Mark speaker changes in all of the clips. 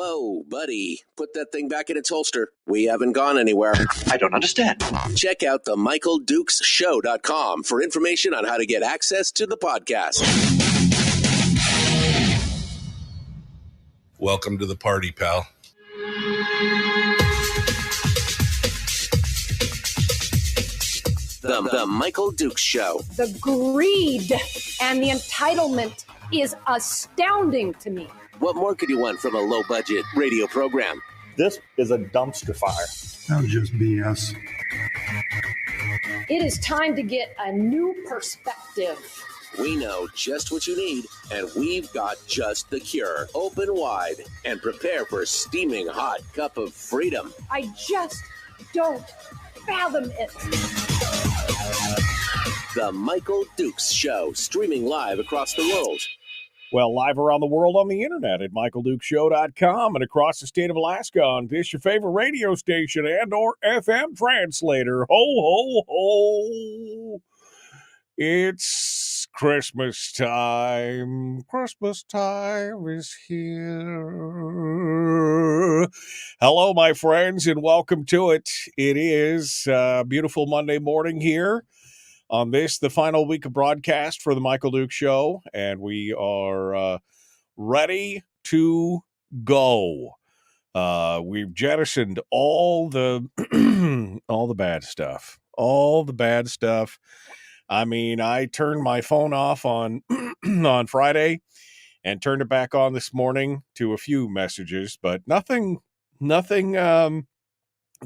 Speaker 1: Whoa, buddy. Put that thing back in its holster. We haven't gone anywhere.
Speaker 2: I don't understand.
Speaker 1: Check out the MichaelDukesShow.com for information on how to get access to the podcast.
Speaker 3: Welcome to the party, pal.
Speaker 1: The Michael Dukes Show.
Speaker 4: The greed and the entitlement is astounding to me.
Speaker 1: What more could you want from a low-budget radio program?
Speaker 5: This is a dumpster fire.
Speaker 6: That was just BS.
Speaker 4: It is time to get a new perspective.
Speaker 1: We know just what you need, and we've got just the cure. Open wide and prepare for a steaming hot cup of freedom.
Speaker 4: I just don't fathom it.
Speaker 1: The Michael Dukes Show, streaming live across the world.
Speaker 7: Well, live around the world on the internet at MichaelDukesShow.com and across the state of Alaska on this, your favorite radio station and or FM translator. Ho, ho, ho. It's Christmas time. Christmas time is here. Hello, my friends, and welcome to it. It is a beautiful Monday morning here on this, the final week of broadcast for the Michael Dukes Show, and we are ready to go. We've jettisoned all the all the bad stuff. All the bad stuff. I mean, I turned my phone off on on Friday and turned it back on this morning to a few messages, but nothing that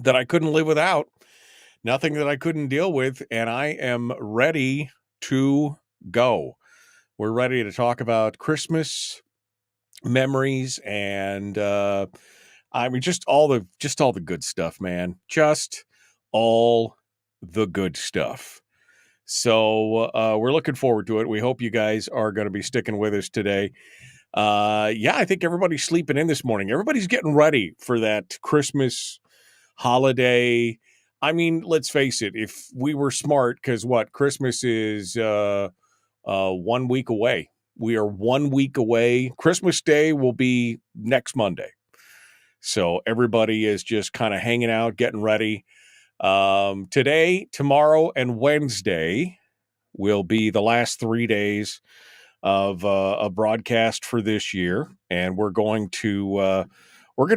Speaker 7: I couldn't live without. Nothing that I couldn't deal with, and I am ready to go. We're ready to talk about Christmas memories and I mean just all the good stuff, man. Just all the good stuff. So we're looking forward to it. We hope you guys are going to be sticking with us today. Yeah, I think everybody's sleeping in this morning. Everybody's getting ready for that Christmas holiday. I mean, let's face it, if we were smart, because Christmas is 1 week away. We are 1 week away. Christmas Day will be next Monday. So everybody is just kind of hanging out, getting ready. Today, tomorrow, and Wednesday will be the last 3 days of a broadcast for this year. And we're going to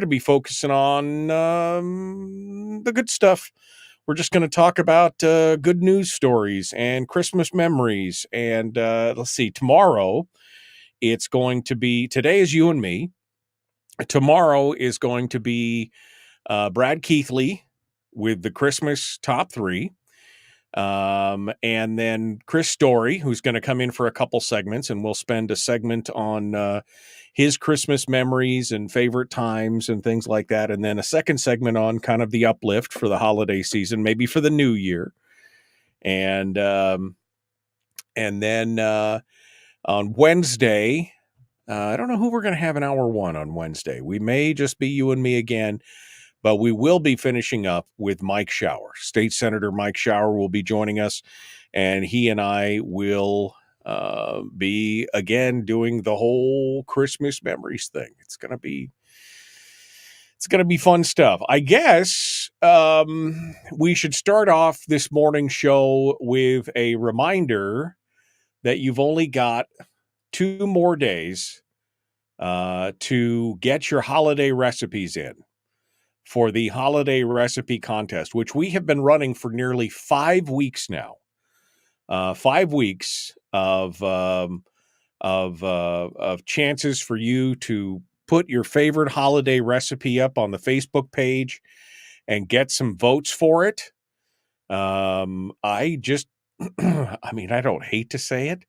Speaker 7: be focusing on the good stuff. We're just going to talk about good news stories and Christmas memories. And let's see, tomorrow it's going to be, today is you and me. Tomorrow is going to be Brad Keithley with the Christmas top 3. And then Chris Story, who's going to come in for a couple segments, and we'll spend a segment on his Christmas memories and favorite times and things like that. And then a second segment on kind of the uplift for the holiday season, maybe for the new year. And then on Wednesday, I don't know who we're going to have in hour 1 on Wednesday. We may just be you and me again, but we will be finishing up with Mike Shower. State Senator Mike Shower will be joining us, and he and I will be again doing the whole Christmas memories thing. It's gonna be fun stuff. I guess we should start off this morning's show with a reminder that you've only got 2 more days to get your holiday recipes in for the holiday recipe contest, which we have been running for nearly 5 weeks now. 5 weeks of chances for you to put your favorite holiday recipe up on the Facebook page and get some votes for it. I just, I mean, I don't hate to say it,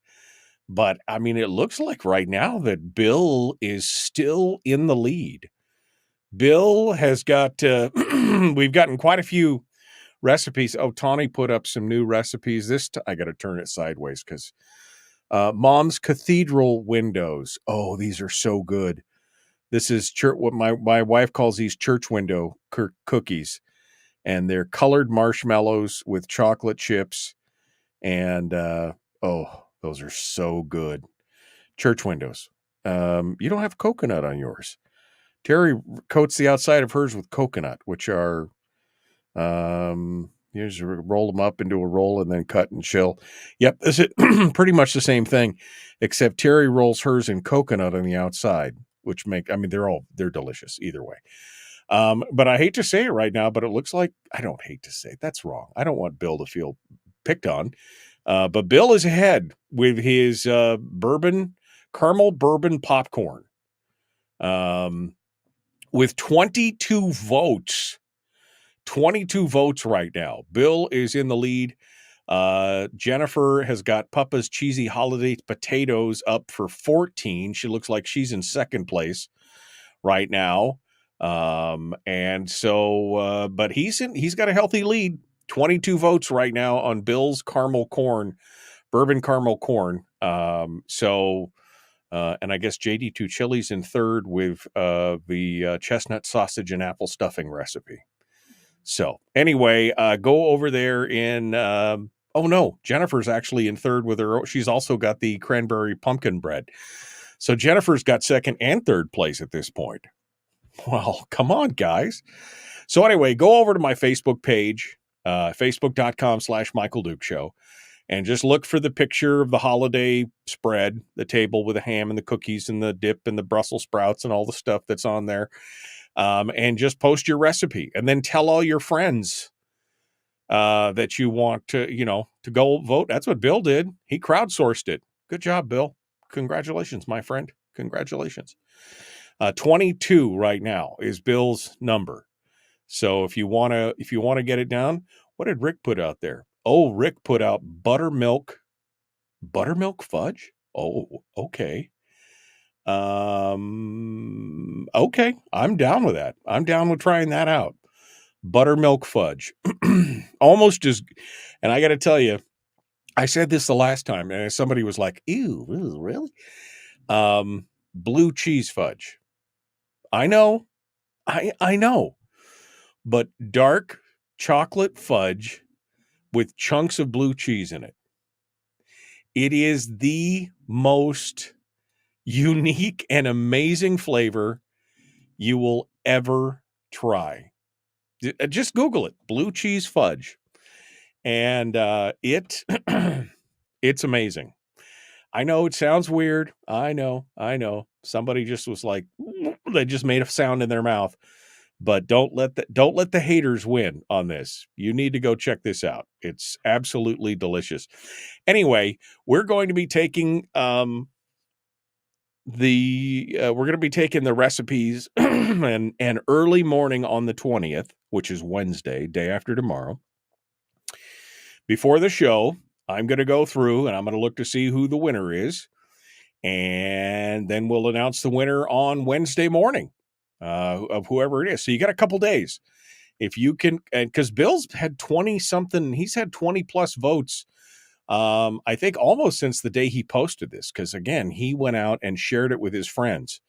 Speaker 7: but I mean, it looks like right now that Bill is still in the lead. Bill has got, we've gotten quite a few recipes. Oh, Tawny put up some new recipes. I got to turn it sideways because Mom's Cathedral windows. Oh, these are so good. This is what my wife calls these church window cookies, and they're colored marshmallows with chocolate chips, and oh, those are so good. Church windows. You don't have coconut on yours. Terry coats the outside of hers with coconut, which are, you just roll them up into a roll and then cut and chill. Yep, this is pretty much the same thing, except Terry rolls hers in coconut on the outside, which they're delicious either way. But I hate to say it right now, but it looks like, I don't hate to say it, that's wrong. I don't want Bill to feel picked on. But Bill is ahead with his caramel bourbon popcorn. With 22 votes. 22 votes right now. Bill is in the lead. Jennifer has got Papa's Cheesy Holiday Potatoes up for 14. She looks like she's in second place right now. And so, but he's got a healthy lead. 22 votes right now on Bill's bourbon caramel corn. And I guess JD2 Chili's in third with the chestnut sausage and apple stuffing recipe. So anyway, go over there in, Jennifer's actually in third with her. She's also got the cranberry pumpkin bread. So Jennifer's got second and third place at this point. Well, come on, guys. So anyway, go over to my Facebook page, facebook.com/Michael Duke Show, and just look for the picture of the holiday spread, the table with the ham and the cookies and the dip and the Brussels sprouts and all the stuff that's on there. And just post your recipe and then tell all your friends that you want to go vote. That's what Bill did. He crowdsourced it. Good job, Bill. Congratulations, my friend. Congratulations. 22 right now is Bill's number. So if you want to get it down, what did Rick put out there? Oh, Rick put out buttermilk fudge. Oh, okay. Okay, I'm down with that. I'm down with trying that out. Buttermilk fudge. Almost as, and I got to tell you, I said this the last time and somebody was like, ew, really? Blue cheese fudge. I know. I know. But dark chocolate fudge with chunks of blue cheese in it. It is the most unique and amazing flavor you will ever try. Just Google it, blue cheese fudge. And it's amazing. I know it sounds weird. I know. Somebody just was like, they just made a sound in their mouth. But don't let the haters win on this. You need to go check this out. It's absolutely delicious. Anyway, we're going to be taking the recipes and early morning on the 20th, which is Wednesday, day after tomorrow. Before the show, I'm going to go through and I'm going to look to see who the winner is. And then we'll announce the winner on Wednesday morning. Of whoever it is. So you got a couple days. If you can, and because Bill's had 20 something, he's had 20 plus votes. I think almost since the day he posted this, because again, he went out and shared it with his friends.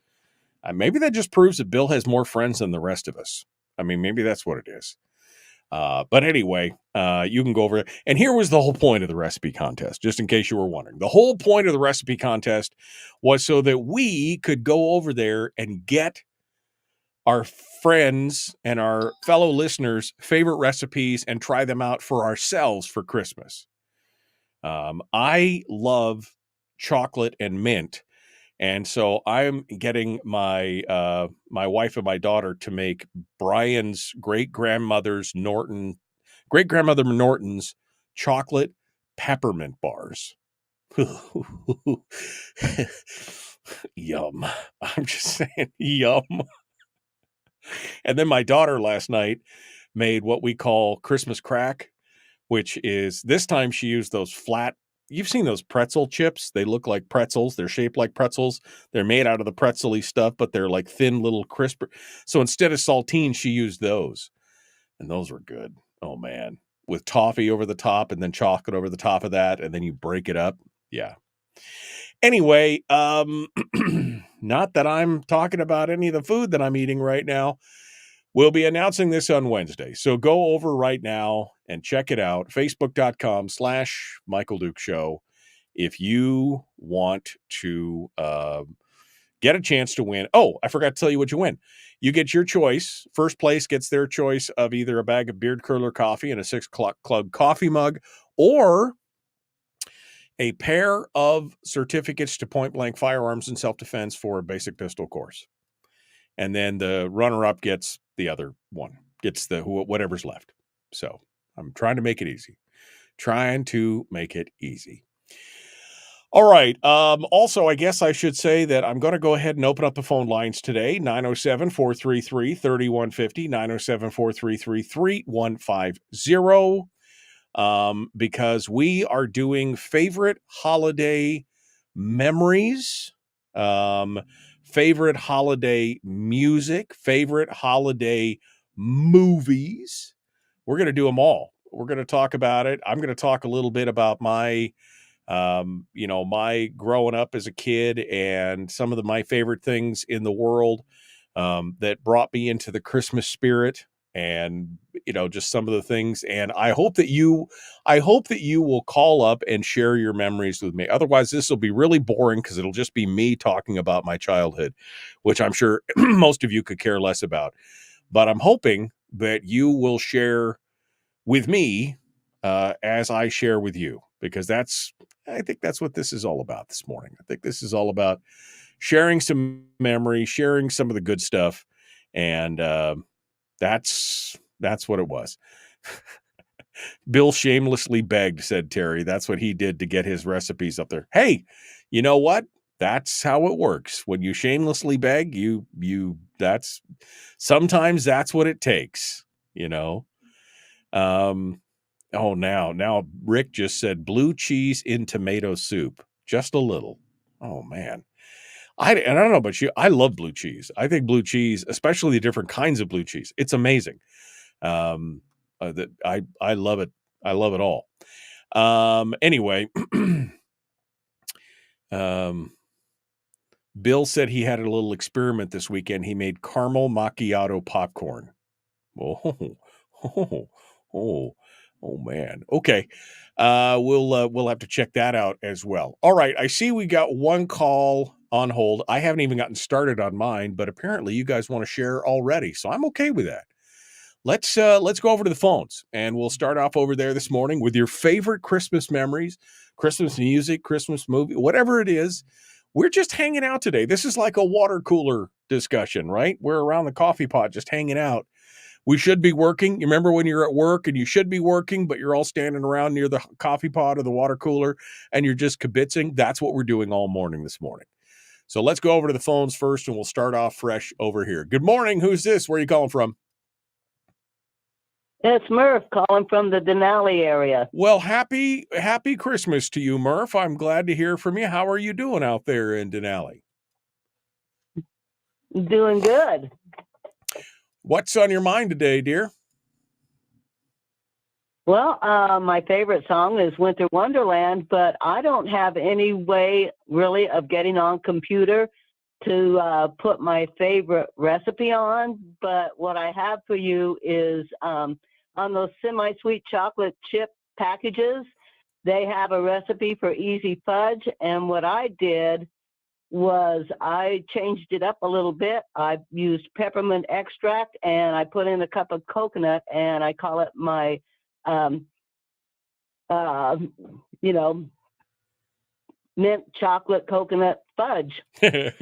Speaker 7: Maybe that just proves that Bill has more friends than the rest of us. I mean, maybe that's what it is. But anyway, you can go over it. And here was the whole point of the recipe contest, just in case you were wondering. The whole point of the recipe contest was so that we could go over there and get our friends and our fellow listeners' favorite recipes and try them out for ourselves for Christmas. I love chocolate and mint. And so I'm getting my wife and my daughter to make Brian's great-grandmother Norton's chocolate peppermint bars. Yum. I'm just saying, yum. And then my daughter last night made what we call Christmas crack, which is, this time she used those flat, you've seen those pretzel chips. They look like pretzels. They're shaped like pretzels. They're made out of the pretzel-y stuff, but they're like thin little crisp. So instead of saltines, she used those. And those were good. Oh, man. With toffee over the top and then chocolate over the top of that. And then you break it up. Yeah. Anyway, not that I'm talking about any of the food that I'm eating right now. We'll be announcing this on Wednesday. So go over right now and check it out. Facebook.com/Michael Duke Show. If you want to get a chance to win. Oh, I forgot to tell you what you win. You get your choice. First place gets their choice of either a bag of Beard Curler coffee and a 6 o'clock club coffee mug, or a pair of certificates to point blank firearms and self-defense for a basic pistol course. And then the runner-up gets the other one, gets the whatever's left. So I'm trying to make it easy. All right. Also, I guess I should say that I'm going to go ahead and open up the phone lines today. 907-433-3150, 907-433-3150. Because we are doing favorite holiday memories, favorite holiday music, favorite holiday movies. We're going to do them all. We're going to talk about it. I'm going to talk a little bit about my, my growing up as a kid and some of my favorite things in the world that brought me into the Christmas spirit. And, just some of the things. And I hope that you will call up and share your memories with me. Otherwise, this will be really boring because it'll just be me talking about my childhood, which I'm sure most of you could care less about. But I'm hoping that you will share with me as I share with you, because I think that's what this is all about this morning. I think this is all about sharing some memory, sharing some of the good stuff. And, that's what it was. Bill shamelessly begged, said Terry. That's what he did to get his recipes up there. Hey, you know what? That's how it works. When you shamelessly beg, sometimes that's what it takes, Now Rick just said blue cheese in tomato soup. Just a little. Oh man. I don't know about you. I love blue cheese. I think blue cheese, especially the different kinds of blue cheese, it's amazing. That I love it. I love it all. Anyway, Bill said he had a little experiment this weekend. He made caramel macchiato popcorn. Oh man. Okay. We'll have to check that out as well. All right. I see we got one call on hold. I haven't even gotten started on mine, but apparently you guys want to share already. So I'm okay with that. Let's go over to the phones, and we'll start off over there this morning with your favorite Christmas memories, Christmas music, Christmas movie, whatever it is. We're just hanging out today. This is like a water cooler discussion, right? We're around the coffee pot, just hanging out. We should be working. You remember when you're at work and you should be working, but you're all standing around near the coffee pot or the water cooler and you're just kibitzing? That's what we're doing all morning this morning. So let's go over to the phones first, and we'll start off fresh over here. Good morning. Who's this? Where are you calling from?
Speaker 2: It's Murph calling from the Denali area.
Speaker 7: Well, happy Christmas to you, Murph. I'm glad to hear from you. How are you doing out there in Denali?
Speaker 2: Doing good.
Speaker 7: What's on your mind today, dear?
Speaker 2: Well, my favorite song is Winter Wonderland, but I don't have any way really of getting on computer to put my favorite recipe on. But what I have for you is on those semi-sweet chocolate chip packages, they have a recipe for easy fudge. And what I did was I changed it up a little bit. I used peppermint extract, and I put in a cup of coconut, and I call it my mint chocolate coconut fudge.
Speaker 7: So
Speaker 2: and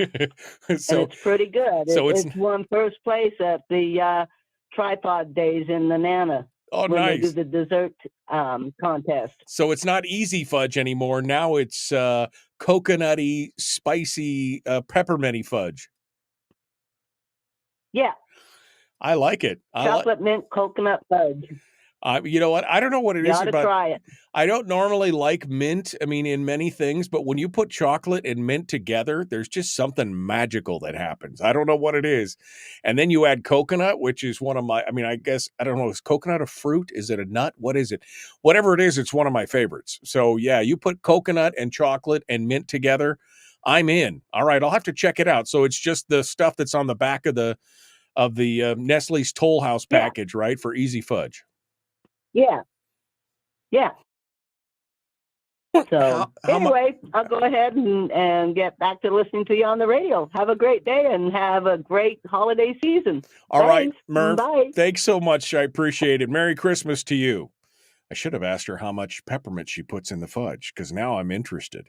Speaker 2: it's pretty good.
Speaker 7: So
Speaker 2: it's won first place at the tripod days in the Nana.
Speaker 7: Oh,
Speaker 2: when
Speaker 7: nice.
Speaker 2: They do the dessert contest.
Speaker 7: So it's not easy fudge anymore. Now it's coconutty, spicy, pepperminty fudge.
Speaker 2: Yeah.
Speaker 7: I like it.
Speaker 2: Chocolate mint coconut fudge.
Speaker 7: You know what? I don't know what it
Speaker 2: You
Speaker 7: is
Speaker 2: ought
Speaker 7: about.
Speaker 2: to try it.
Speaker 7: I don't normally like mint. I mean, in many things, but when you put chocolate and mint together, there's just something magical that happens. I don't know what it is. And then you add coconut, which is one of my, I guess, I don't know, is coconut a fruit? Is it a nut? What is it? Whatever it is, it's one of my favorites. So yeah, you put coconut and chocolate and mint together, I'm in. All right, I'll have to check it out. So it's just the stuff that's on the back of the Nestle's Toll House package, right? For easy fudge.
Speaker 2: Yeah. Yeah. So
Speaker 7: How mu-
Speaker 2: anyway, I'll go ahead and get back to listening to you on the radio. Have a great day and have a great holiday season.
Speaker 7: All right,
Speaker 2: Thanks.
Speaker 7: Merv.
Speaker 2: Bye.
Speaker 7: Thanks so much. I appreciate it. Merry Christmas to you. I should have asked her how much peppermint she puts in the fudge, because now I'm interested.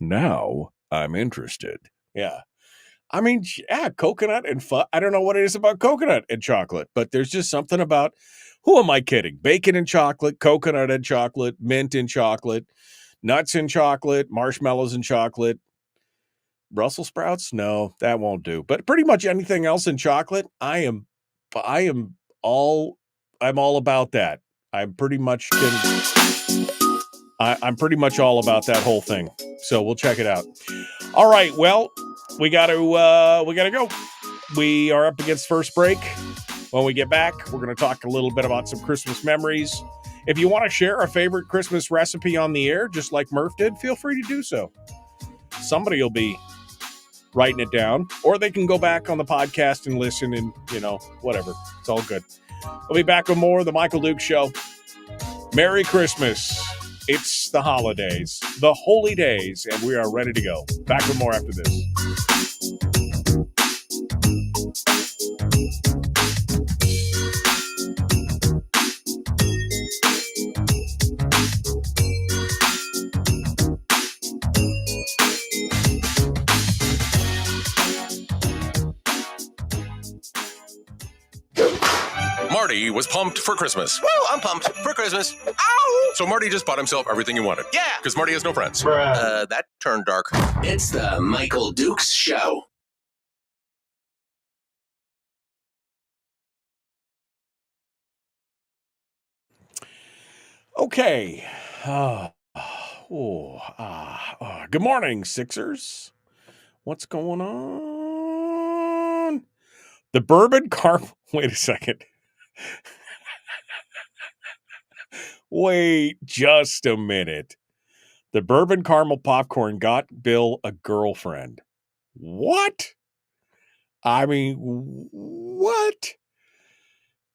Speaker 7: now I'm interested. Yeah. I mean, yeah, coconut and fudge. I don't know what it is about coconut and chocolate, but there's just something about, who am I kidding? Bacon and chocolate, coconut and chocolate, mint and chocolate, nuts and chocolate, marshmallows and chocolate. Brussels sprouts? No, that won't do. But pretty much anything else in chocolate, I'm all about that. I'm pretty much all about that whole thing. So we'll check it out. All right. Well, we gotta go. We are up against first break. When we get back, we're going to talk a little bit about some Christmas memories. If you want to share a favorite Christmas recipe on the air, just like Murph did, feel free to do so. Somebody will be writing it down, or they can go back on the podcast and listen and, whatever. It's all good. We'll be back with more of the Michael Duke Show. Merry Christmas. It's the holidays, the holy days, and we are ready to go. Back with more after this.
Speaker 3: Marty was pumped for Christmas.
Speaker 8: Woo, I'm pumped for Christmas.
Speaker 3: Ow! So Marty just bought himself everything he wanted.
Speaker 8: Yeah.
Speaker 3: Because Marty has no friends.
Speaker 8: That turned dark.
Speaker 1: It's the Michael Dukes Show.
Speaker 7: Okay. Good morning, Sixers. What's going on? The bourbon caramel. Wait a second. Wait just a minute. The bourbon caramel popcorn got Bill a girlfriend. What? I mean, what?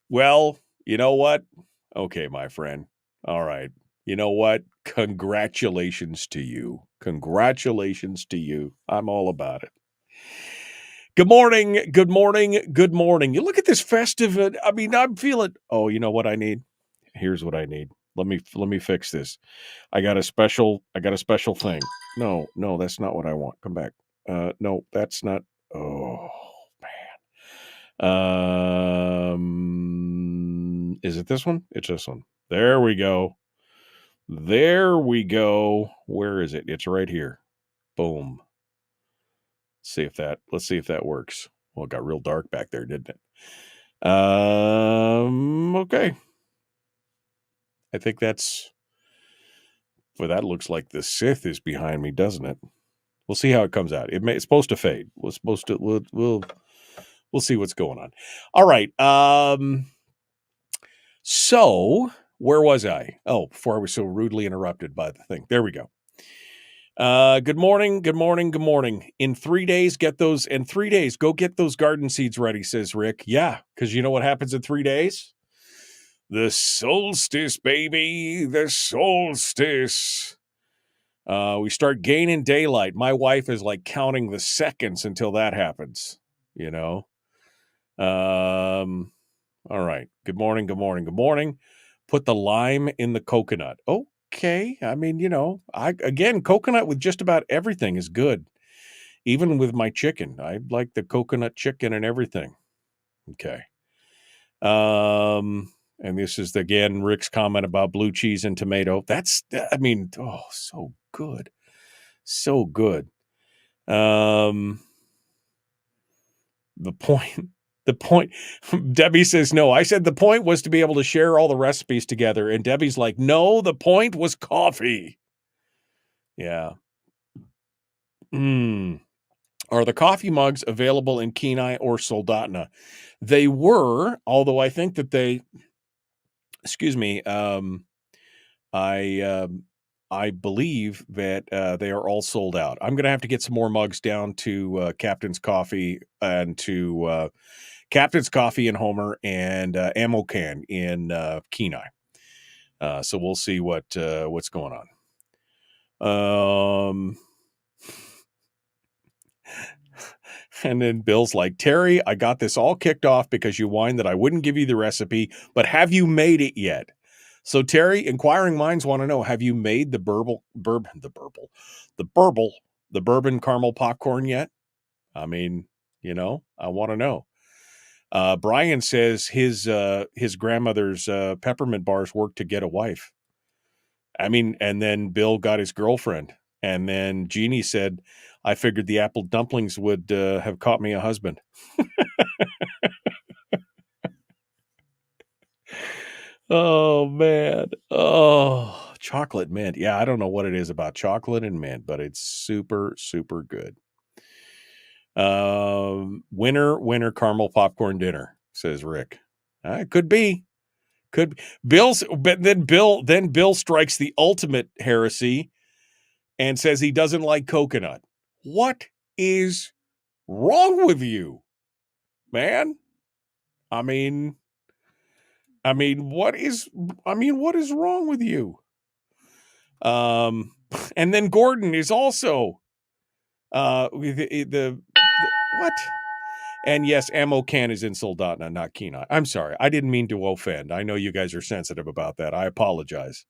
Speaker 7: Well, you know what? Okay, my friend. All right. You know what? Congratulations to you. Congratulations to you. I'm all about it. Good morning. Good morning. Good morning. You look at this festive. I mean, I'm feeling. Oh, you know what I need? Here's what I need. Let me fix this. I got a special thing. No, that's not what I want. Come back. No, that's not. Oh man. Is it this one? It's this one. There we go. There we go. Where is it? It's right here. Boom. Let's see if that works. Well, it got real dark back there, didn't it? Okay. I think that looks like the Sith is behind me, doesn't it? We'll see how it comes out. It's supposed to fade. We'll see what's going on. All right. So where was I? Oh, before I was so rudely interrupted by the thing. There we go. Good morning. Good morning. Good morning. In 3 days, go get those garden seeds ready, says Rick. Yeah, because you know what happens in 3 days? The solstice, baby. The solstice. We start gaining daylight. My wife is like counting the seconds until that happens, All right. Good morning. Good morning. Good morning. Put the lime in the coconut. Okay. I mean, coconut with just about everything is good. Even with my chicken. I like the coconut chicken and everything. Okay. And this is, again, Rick's comment about blue cheese and tomato. So good. So good. The point, Debbie says, no, I said the point was to be able to share all the recipes together. And Debbie's like, no, the point was coffee. Yeah. Are the coffee mugs available in Kenai or Soldotna? They were, although I think that I believe that they are all sold out. I'm going to have to get some more mugs down to Captain's Coffee and to Captain's Coffee in Homer and Ammo Can in Kenai. So we'll see what's going on. And then Bill's like, Terry, I got this all kicked off because you whined that I wouldn't give you the recipe, but have you made it yet? So Terry, inquiring minds want to know, have you made the bourbon caramel popcorn yet? I mean, I want to know. Brian says his grandmother's peppermint bars worked to get a wife. I mean, and then Bill got his girlfriend. And then Jeannie said, I figured the apple dumplings would have caught me a husband. Oh, man. Oh, chocolate mint. Yeah, I don't know what it is about chocolate and mint, but it's super, super good. Winter caramel popcorn dinner, says Rick. Could be. But then Bill strikes the ultimate heresy and says he doesn't like coconut. What is wrong with you, man? I mean, what is wrong with you? And then Gordon is also the what? And yes, ammo can is in Soldotna, not Kenai. I'm sorry. I didn't mean to offend. I know you guys are sensitive about that. I apologize.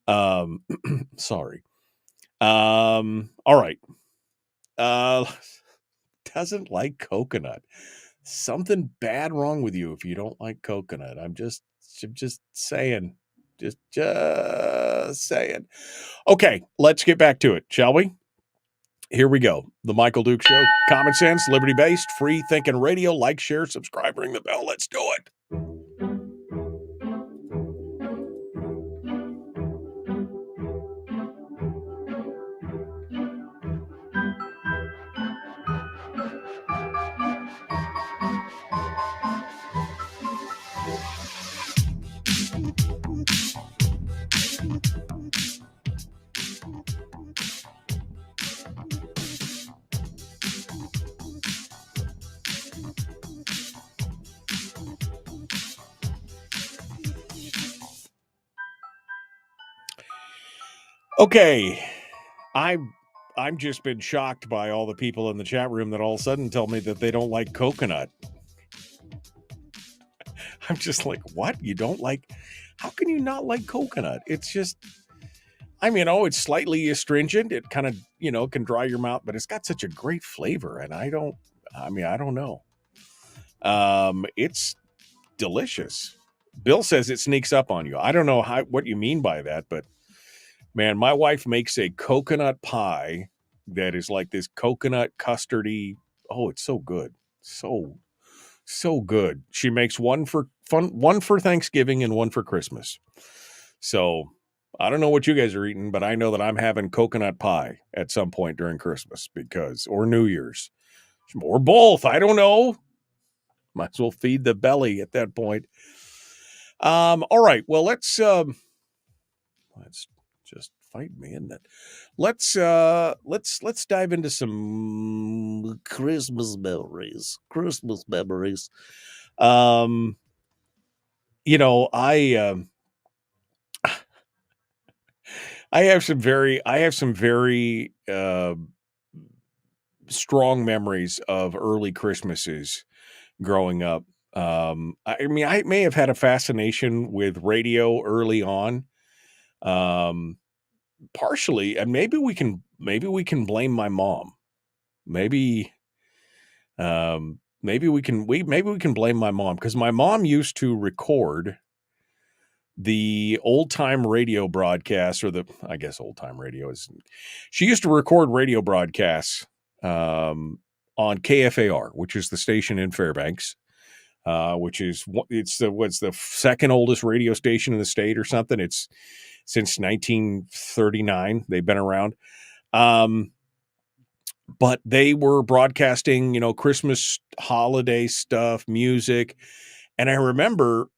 Speaker 7: Sorry. All right. Doesn't like coconut. Something bad wrong with you if you don't like coconut. I'm just saying. Just saying. Okay, let's get back to it, shall we? Here we go. The Michael Duke Show. Common sense, liberty-based, free thinking radio. Like, share, subscribe, ring the bell. Let's do it. Okay, I'm just been shocked by all the people in the chat room that all of a sudden tell me that they don't like coconut. I'm just like, what? You don't like? How can you not like coconut? It's just, it's slightly astringent. It kind of, can dry your mouth, but it's got such a great flavor. And I don't know. It's delicious. Bill says it sneaks up on you. I don't know what you mean by that, but man, my wife makes a coconut pie that is like this coconut custardy. Oh, it's so good. So good. She makes one for Thanksgiving and one for Christmas. So I don't know what you guys are eating, but I know that I'm having coconut pie at some point during Christmas or New Year's or both. I don't know. Might as well feed the belly at that point. All right. Well, let's just fight me, isn't it? Let's dive into some Christmas memories. I have some very strong memories of early Christmases growing up. I may have had a fascination with radio early on. Partially, and maybe we can blame my mom. Maybe we can blame my mom, because my mom used to record the old time radio broadcasts, or old time radio is. She used to record radio broadcasts on KFAR, which is the station in Fairbanks, it's the second oldest radio station in the state or something. It's since 1939 they've been around. But they were broadcasting, Christmas holiday stuff, music. And I remember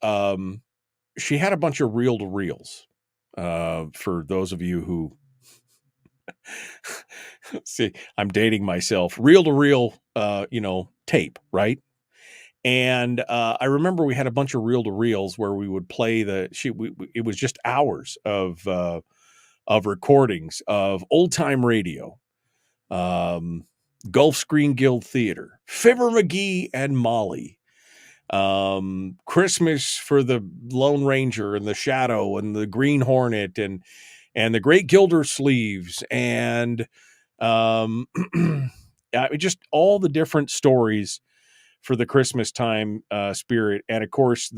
Speaker 7: she had a bunch of reel-to-reels. For those of you who see, I'm dating myself. Reel-to-reel, tape, right? And I remember we had a bunch of reel-to-reels where we would play it was just hours of of recordings of old time radio, Gulf Screen Guild Theater, Fibber McGee and Molly, Christmas for the Lone Ranger and the Shadow and the Green Hornet and the Great Gildersleeves and just all the different stories for the Christmas time spirit, and of course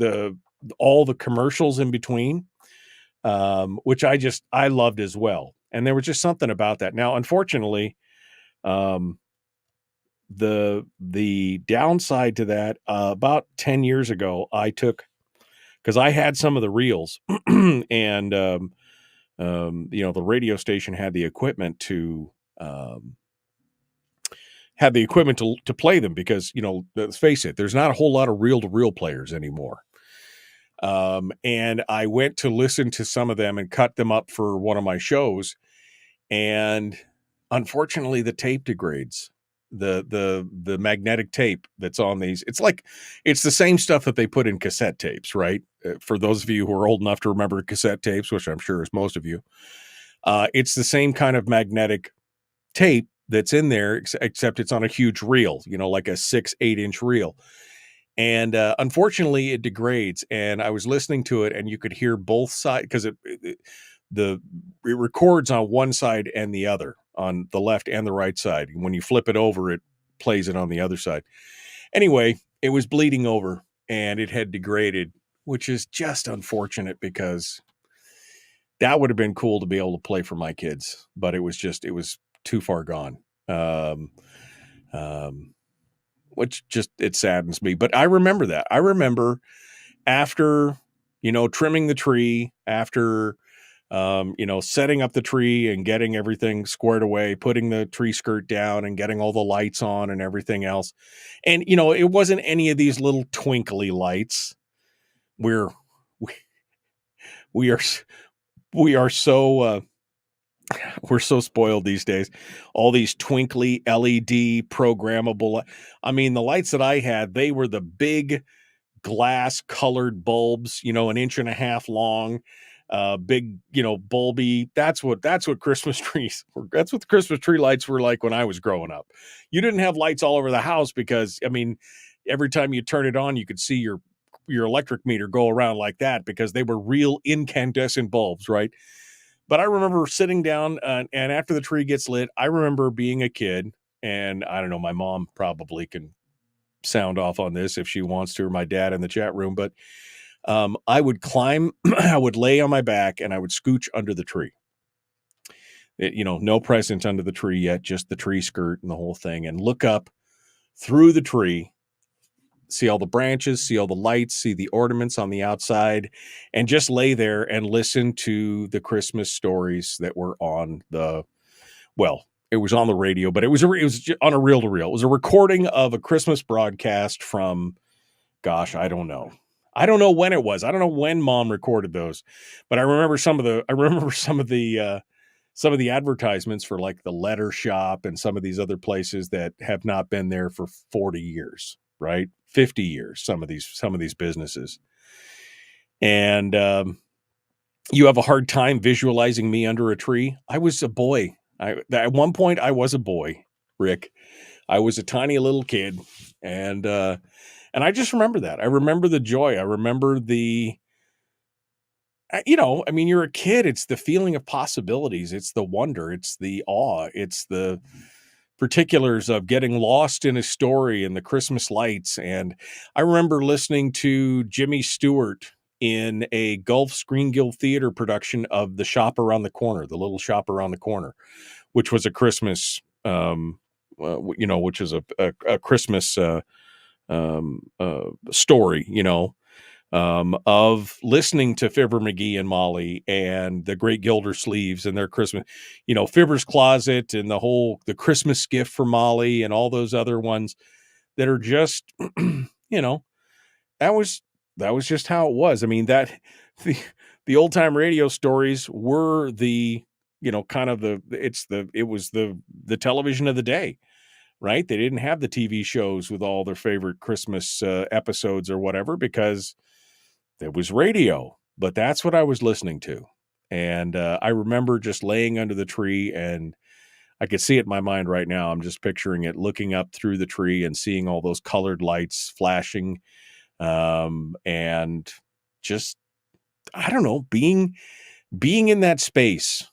Speaker 7: all the commercials in between, which I loved as well. And there was just something about that. Now, unfortunately, the downside to that, about 10 years ago, because I had some of the reels, and the radio station had the equipment to play them, because, let's face it, there's not a whole lot of reel-to-reel players anymore. And I went to listen to some of them and cut them up for one of my shows. And unfortunately, the tape degrades. The magnetic tape that's on these, it's the same stuff that they put in cassette tapes, right? For those of you who are old enough to remember cassette tapes, which I'm sure is most of you, it's the same kind of magnetic tape that's in there, except it's on a huge reel, like a 6-8 inch reel. And unfortunately, it degrades. And I was listening to it, and you could hear both sides, because it records on one side and the other, on the left and the right side. When you flip it over, it plays it on the other side. Anyway, it was bleeding over, and it had degraded, which is just unfortunate, because that would have been cool to be able to play for my kids, but it was too far gone. Which just, it saddens me. But I remember that. I remember after, trimming the tree, after, setting up the tree and getting everything squared away, putting the tree skirt down and getting all the lights on and everything else. And, it wasn't any of these little twinkly lights. We are so, we're so spoiled these days. All these twinkly LED programmable. I mean, the lights that I had, they were the big glass colored bulbs, 1.5 inches long, big, bulby. That's what Christmas trees were. That's what the Christmas tree lights were like when I was growing up. You didn't have lights all over the house, because, every time you turn it on, you could see your electric meter go around like that, because they were real incandescent bulbs, right? But I remember sitting down, and after the tree gets lit, I remember being a kid, and I don't know, my mom probably can sound off on this if she wants to, or my dad in the chat room, but I would climb, I would lay on my back, and I would scooch under the tree. No presents under the tree yet, just the tree skirt and the whole thing, and look up through the tree, see all the branches, see all the lights, see the ornaments on the outside, and just lay there and listen to the Christmas stories that were on it was on the radio, but it was on a reel-to-reel. It was a recording of a Christmas broadcast from, gosh, I don't know when it was. I don't know when Mom recorded those, but I remember some of the advertisements for, like, the Letter Shop and some of these other places that have not been there for 40 years. Right? 50 years, some of these businesses. And you have a hard time visualizing me under a tree. I was a boy. At one point I was a boy, Rick. I was a tiny little kid, and I just remember that. I remember the joy. I remember you're a kid. It's the feeling of possibilities. It's the wonder. It's the awe. It's the particulars of getting lost in a story and the Christmas lights. And I remember listening to Jimmy Stewart in a Gulf Screen Guild Theater production of The Shop Around the Corner, The Little Shop Around the Corner, which was a Christmas, which is a Christmas story, of listening to Fibber McGee and Molly and the Great Gildersleeves and their Christmas, Fibber's Closet and the Christmas Gift for Molly and all those other ones that are just, that was just how it was. I mean, that the old time radio stories were the, kind of it was the television of the day, right? They didn't have the TV shows with all their favorite Christmas episodes or whatever, because there was radio, but that's what I was listening to. And I remember just laying under the tree, and I could see it in my mind right now. I'm just picturing it, looking up through the tree and seeing all those colored lights flashing, and just, I don't know, being in that space.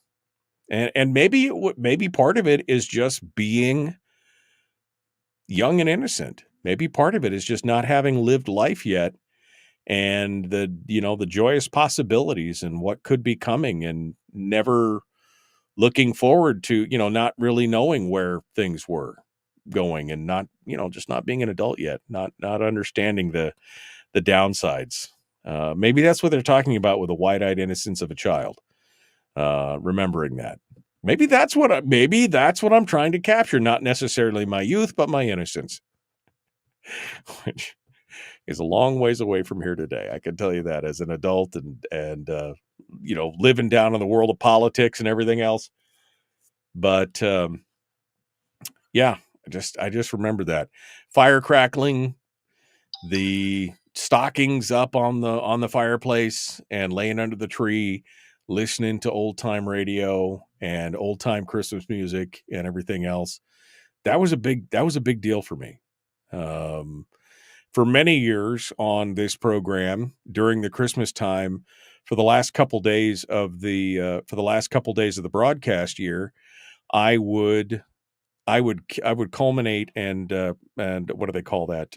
Speaker 7: And maybe maybe part of it is just being young and innocent. Maybe part of it is just not having lived life yet, and the joyous possibilities and what could be coming, and never looking forward to, not really knowing where things were going, and not, just not being an adult yet, not understanding the downsides. Maybe that's what they're talking about with the wide-eyed innocence of a child. Remembering that. Maybe that's what I'm trying to capture, not necessarily my youth, but my innocence. Which is a long ways away from here today. I can tell you that, as an adult, and living down in the world of politics and everything else. But yeah, I just remember that fire crackling, the stockings up on the fireplace, and laying under the tree, listening to old time radio and old time Christmas music and everything else. That was a big deal for me. For many years on this program during the Christmas time, for the last couple days of the broadcast year, I would culminate and what do they call that?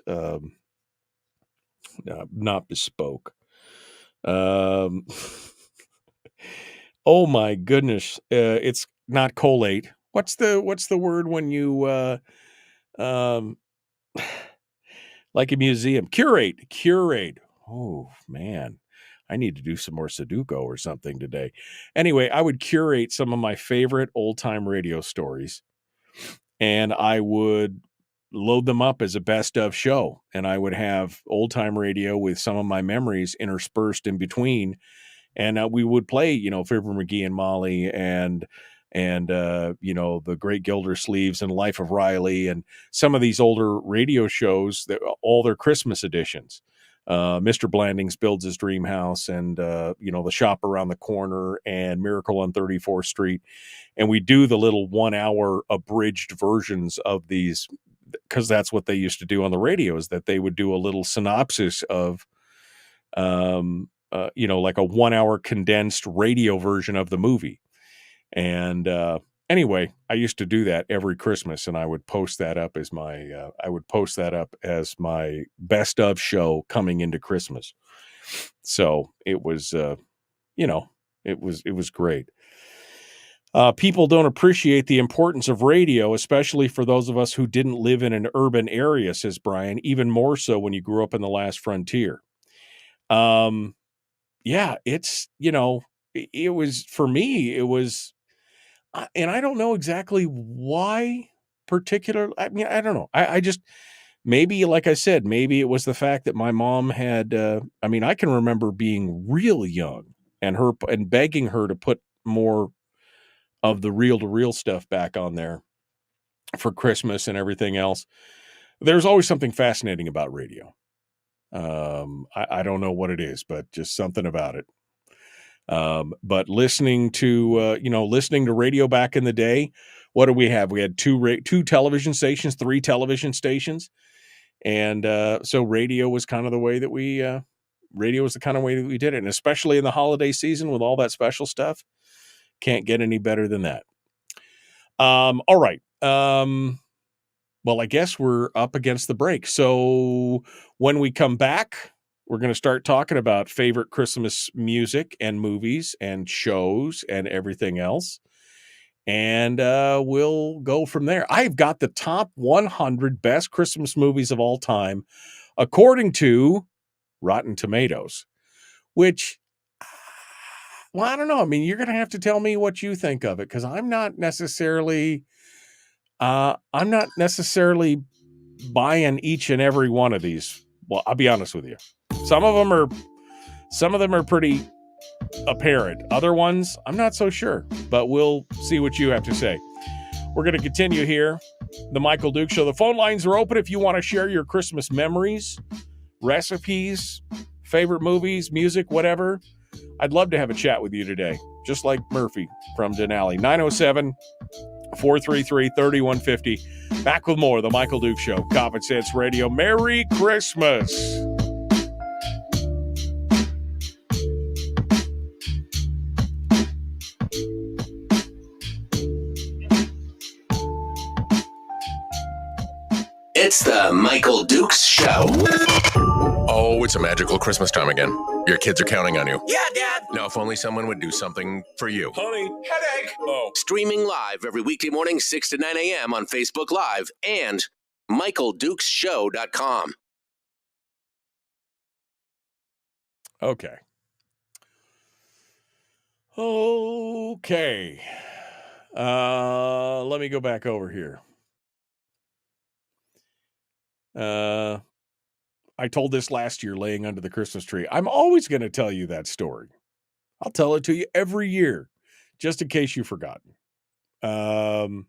Speaker 7: Not bespoke. Oh my goodness. It's not collate. What's the word when you like a museum? Curate. Oh man, I need to do some more Sudoku or something today. Anyway, I would curate some of my favorite old time radio stories, and I would load them up as a best of show. And I would have old time radio with some of my memories interspersed in between. And we would play, Fibber McGee and Molly, and the Great Gildersleeves and Life of Riley, and some of these older radio shows, that all their Christmas editions. Mr. Blandings Builds His Dream House, and The Shop Around the Corner, and Miracle on 34th Street. And we do the little 1 hour abridged versions of these, because that's what they used to do on the radio, is that they would do a little synopsis of like a 1 hour condensed radio version of the movie. And anyway, I used to do that every Christmas, and I would post that up as my best of show coming into Christmas. So it was, it was great. People don't appreciate the importance of radio, especially for those of us who didn't live in an urban area, says Brian, even more so when you grew up in the last frontier. Yeah, it's, it was, for me, it was, and I don't know exactly why particular. I mean, I don't know. I just, maybe, like I said, maybe it was the fact that my mom had, I can remember being really young and begging her to put more of the reel-to-reel stuff back on there for Christmas and everything else. There's always something fascinating about radio. I don't know what it is, but just something about it. But listening to radio back in the day, what do we have? We had two television stations, 3 television stations. And, so radio was kind of the way that we did it. And especially in the holiday season with all that special stuff, can't get any better than that. All right. Well, I guess we're up against the break. So when we come back, we're going to start talking about favorite Christmas music and movies and shows and everything else. And we'll go from there. I've got the top 100 best Christmas movies of all time, according to Rotten Tomatoes, which, well, I don't know. I mean, you're going to have to tell me what you think of it, because I'm not necessarily buying each and every one of these. Well, I'll be honest with you. Some of them are pretty apparent. Other ones, I'm not so sure, but we'll see what you have to say. We're going to continue here. The Michael Duke Show. The phone lines are open if you want to share your Christmas memories, recipes, favorite movies, music, whatever. I'd love to have a chat with you today, just like Murphy from Denali. 907-433-3150. Back with more of The Michael Duke Show, Common Sense Radio. Merry Christmas.
Speaker 1: It's the Michael Dukes Show.
Speaker 3: Oh, it's a magical Christmas time again. Your kids are counting on you.
Speaker 8: Yeah, Dad.
Speaker 3: Now, if only someone would do something for you.
Speaker 8: Honey, headache. Oh.
Speaker 1: Streaming live every weekday morning, 6 to 9 a.m. on Facebook Live and MichaelDukesShow.com.
Speaker 7: Okay. Okay. Let me go back over here. I told this last year laying under the Christmas tree. I'm always going to tell you that story. I'll tell it to you every year, just in case you've forgotten. Have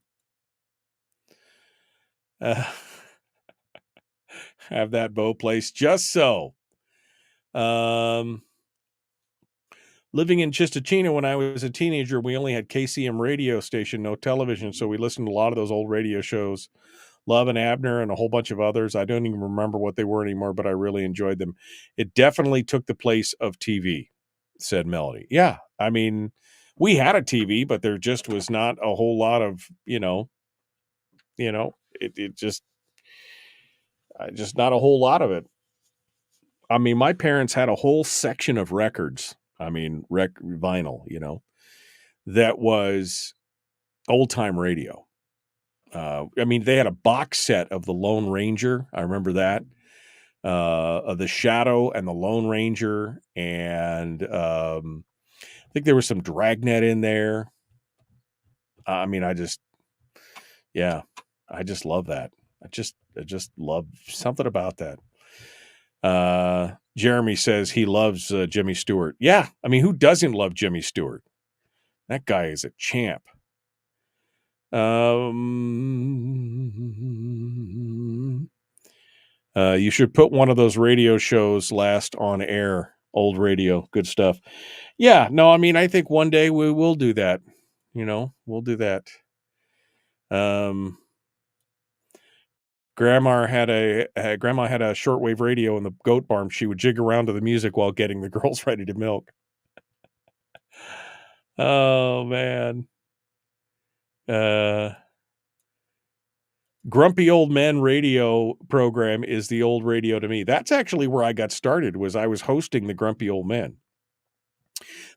Speaker 7: that bow placed just so. Living in Chistochina when I was a teenager, we only had KCM radio station, no television, so we listened to a lot of those old radio shows. Love and Abner and a whole bunch of others. I don't even remember what they were anymore, but I really enjoyed them. It definitely took the place of TV, said Melody. Yeah, I mean, we had a TV, but there just was not a whole lot of, just not a whole lot of it. I mean, my parents had a whole section of records. I mean, vinyl, that was old time radio. I mean, they had a box set of the Lone Ranger. I remember that. Of the Shadow and the Lone Ranger. And I think there was some Dragnet in there. I mean, I just love that. I just love something about that. Jeremy says he loves Jimmy Stewart. Yeah, I mean, who doesn't love Jimmy Stewart? That guy is a champ. You should put one of those radio shows last on air. Old radio, good stuff. Yeah, no, I mean, I think one day we will do that. We'll do that. Grandma had a shortwave radio in the goat barn. She would jig around to the music while getting the girls ready to milk. Oh man. Grumpy Old Men radio program is the old radio to me. That's actually where I got started, was I was hosting the Grumpy Old Men.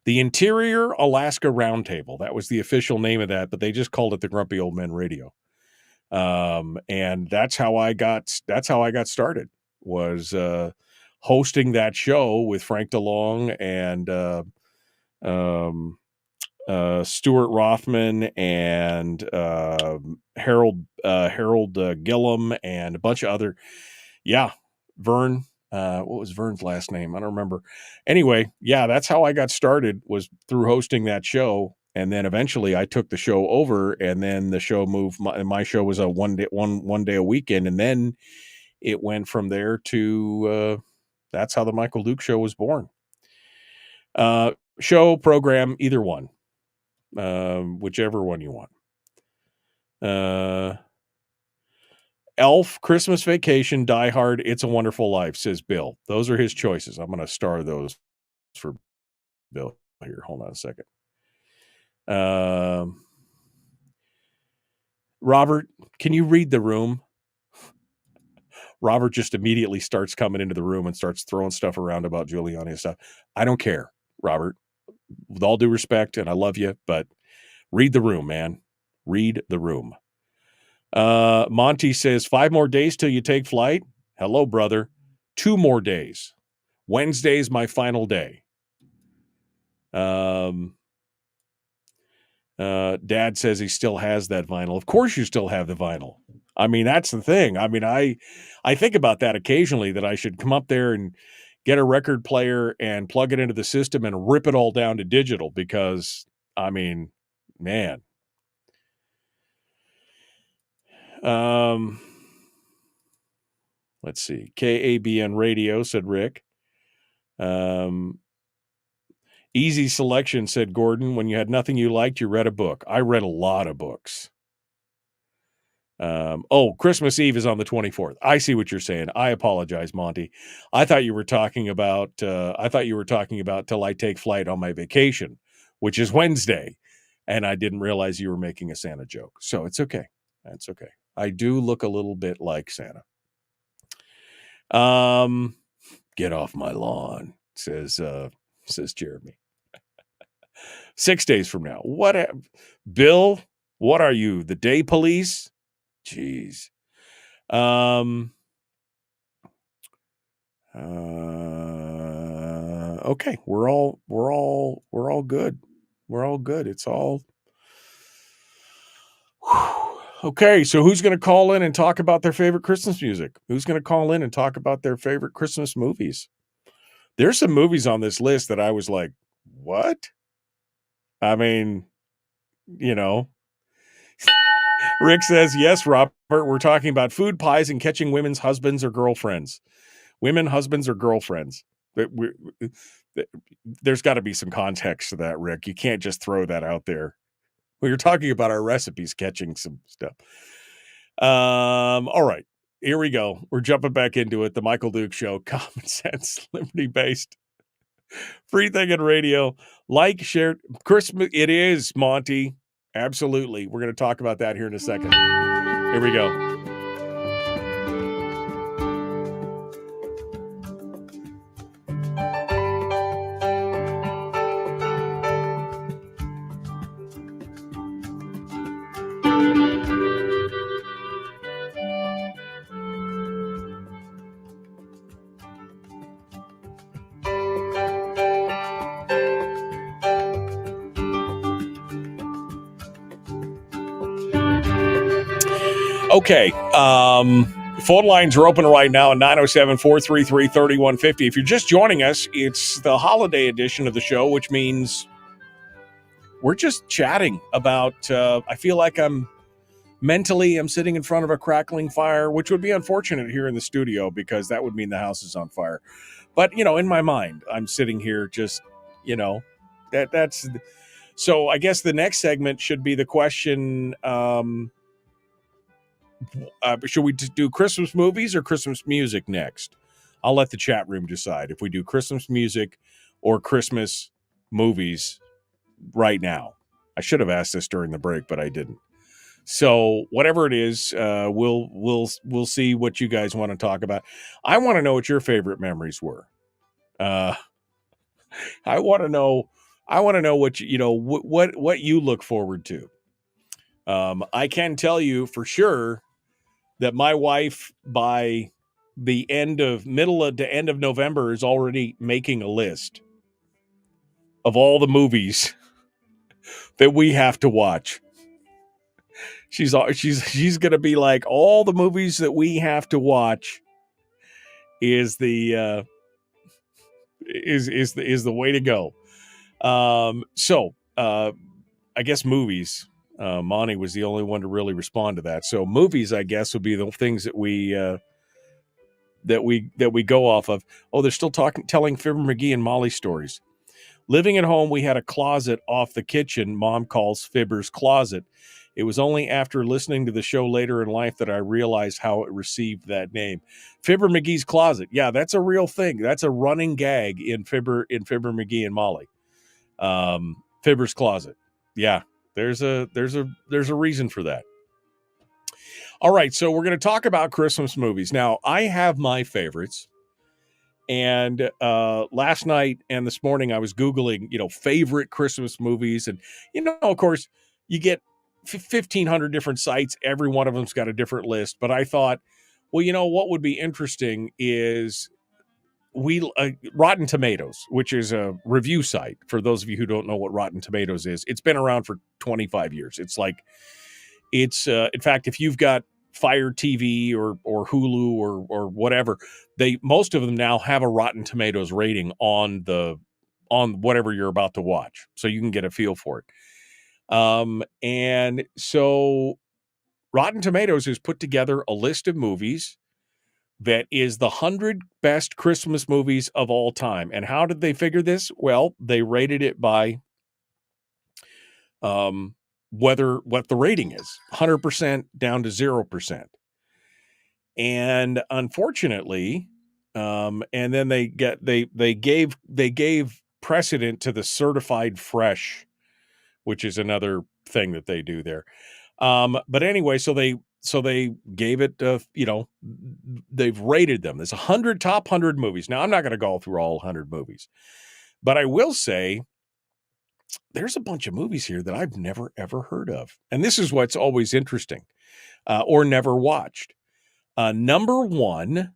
Speaker 7: The Interior Alaska Roundtable, that was the official name of that, but they just called it the Grumpy Old Men radio. And that's how I got started, was hosting that show with Frank DeLong and Stuart Rothman and Harold Gillum and a bunch of other. Yeah, Vern. What was Vern's last name? I don't remember. Anyway, yeah, that's how I got started, was through hosting that show. And then eventually I took the show over, and then the show moved. My show was a one day a weekend. And then it went from there to, that's how the Michael Duke Show was born. Show, program, either one. Whichever one you want. Elf, Christmas Vacation, Die Hard, It's a Wonderful Life, says Bill. Those are his choices. I'm going to star those for Bill here. Hold on a second. Robert, can you read the room? Robert just immediately starts coming into the room and starts throwing stuff around about Giuliani and stuff. I don't care, Robert. With all due respect, and I love you, but read the room, man. Read the room. Monty says, 5 more days till you take flight. Hello, brother. 2 more days. Wednesday's my final day. Dad says he still has that vinyl. Of course you still have the vinyl. I mean, that's the thing. I mean, I think about that occasionally, that I should come up there and get a record player and plug it into the system and rip it all down to digital, because, I mean, man. Let's see. KABN Radio, said Rick. Easy selection, said Gordon. When you had nothing you liked, you read a book. I read a lot of books. Christmas Eve is on the 24th. I see what you're saying. I apologize, Monty. I thought you were talking about till I take flight on my vacation, which is Wednesday. And I didn't realize you were making a Santa joke. So it's okay. That's okay. I do look a little bit like Santa. Get off my lawn, says Jeremy. 6 days from now. Bill, what are you? The day police? Jeez. Okay. We're all good. We're all good. It's all okay. So who's going to call in and talk about their favorite Christmas music? Who's going to call in and talk about their favorite Christmas movies? There's some movies on this list that I was like, what? I mean, Rick says, yes, Robert, we're talking about food pies and catching women's husbands or girlfriends. Women, husbands, or girlfriends. There's got to be some context to that, Rick. You can't just throw that out there. Well, you're talking about our recipes, catching some stuff. All right, here we go. We're jumping back into it. The Michael Duke Show, common sense, liberty-based, free thinking radio. Like, share, Christmas. It is, Monty. Absolutely. We're going to talk about that here in a second. Here we go. Okay. Phone lines are open right now at 907-433-3150. If you're just joining us, it's the holiday edition of the show, which means we're just chatting about, I feel like I'm sitting in front of a crackling fire, which would be unfortunate here in the studio because that would mean the house is on fire. But, in my mind, I'm sitting here just, that's. So I guess the next segment should be the question, should we do Christmas movies or Christmas music next? I'll let the chat room decide if we do Christmas music or Christmas movies right now. I should have asked this during the break, but I didn't. So whatever it is, we'll see what you guys want to talk about. I want to know what your favorite memories were. I want to know what what you look forward to. I can tell you for sure that my wife, by the middle to end of November, is already making a list of all the movies that we have to watch. She's going to be like, all the movies that we have to watch is the way to go. I guess movies. Monty was the only one to really respond to that. So movies, I guess, would be the things that we go off of. Oh, they're still telling Fibber McGee and Molly stories. Living at home, we had a closet off the kitchen Mom calls Fibber's Closet. It was only after listening to the show later in life that I realized how it received that name. Fibber McGee's Closet. Yeah, that's a real thing. That's a running gag in Fibber McGee and Molly. Fibber's Closet. Yeah. There's a reason for that. All right, so we're going to talk about Christmas movies. Now, I have my favorites. And last night and this morning I was Googling, favorite Christmas movies. And, of course, you get 1,500 different sites. Every one of them's got a different list. But I thought, well, what would be interesting is Rotten Tomatoes, which is a review site. For those of you who don't know what Rotten Tomatoes is, it's been around for 25 years. It's in fact, if you've got Fire TV or Hulu or whatever, most of them now have a Rotten Tomatoes rating on whatever you're about to watch, so you can get a feel for it. And so Rotten Tomatoes has put together a list of movies that is the 100 best Christmas movies of all time. And how did they figure this? Well, they rated it by what the rating is, 100% down to 0%. And unfortunately, and then they gave precedent to the certified fresh, which is another thing that they do there. But anyway, so they gave it, they've rated them. There's 100 top 100 movies. Now, I'm not going to go through all 100 movies, but I will say there's a bunch of movies here that I've never, ever heard of. And this is what's always interesting, or never watched. Number one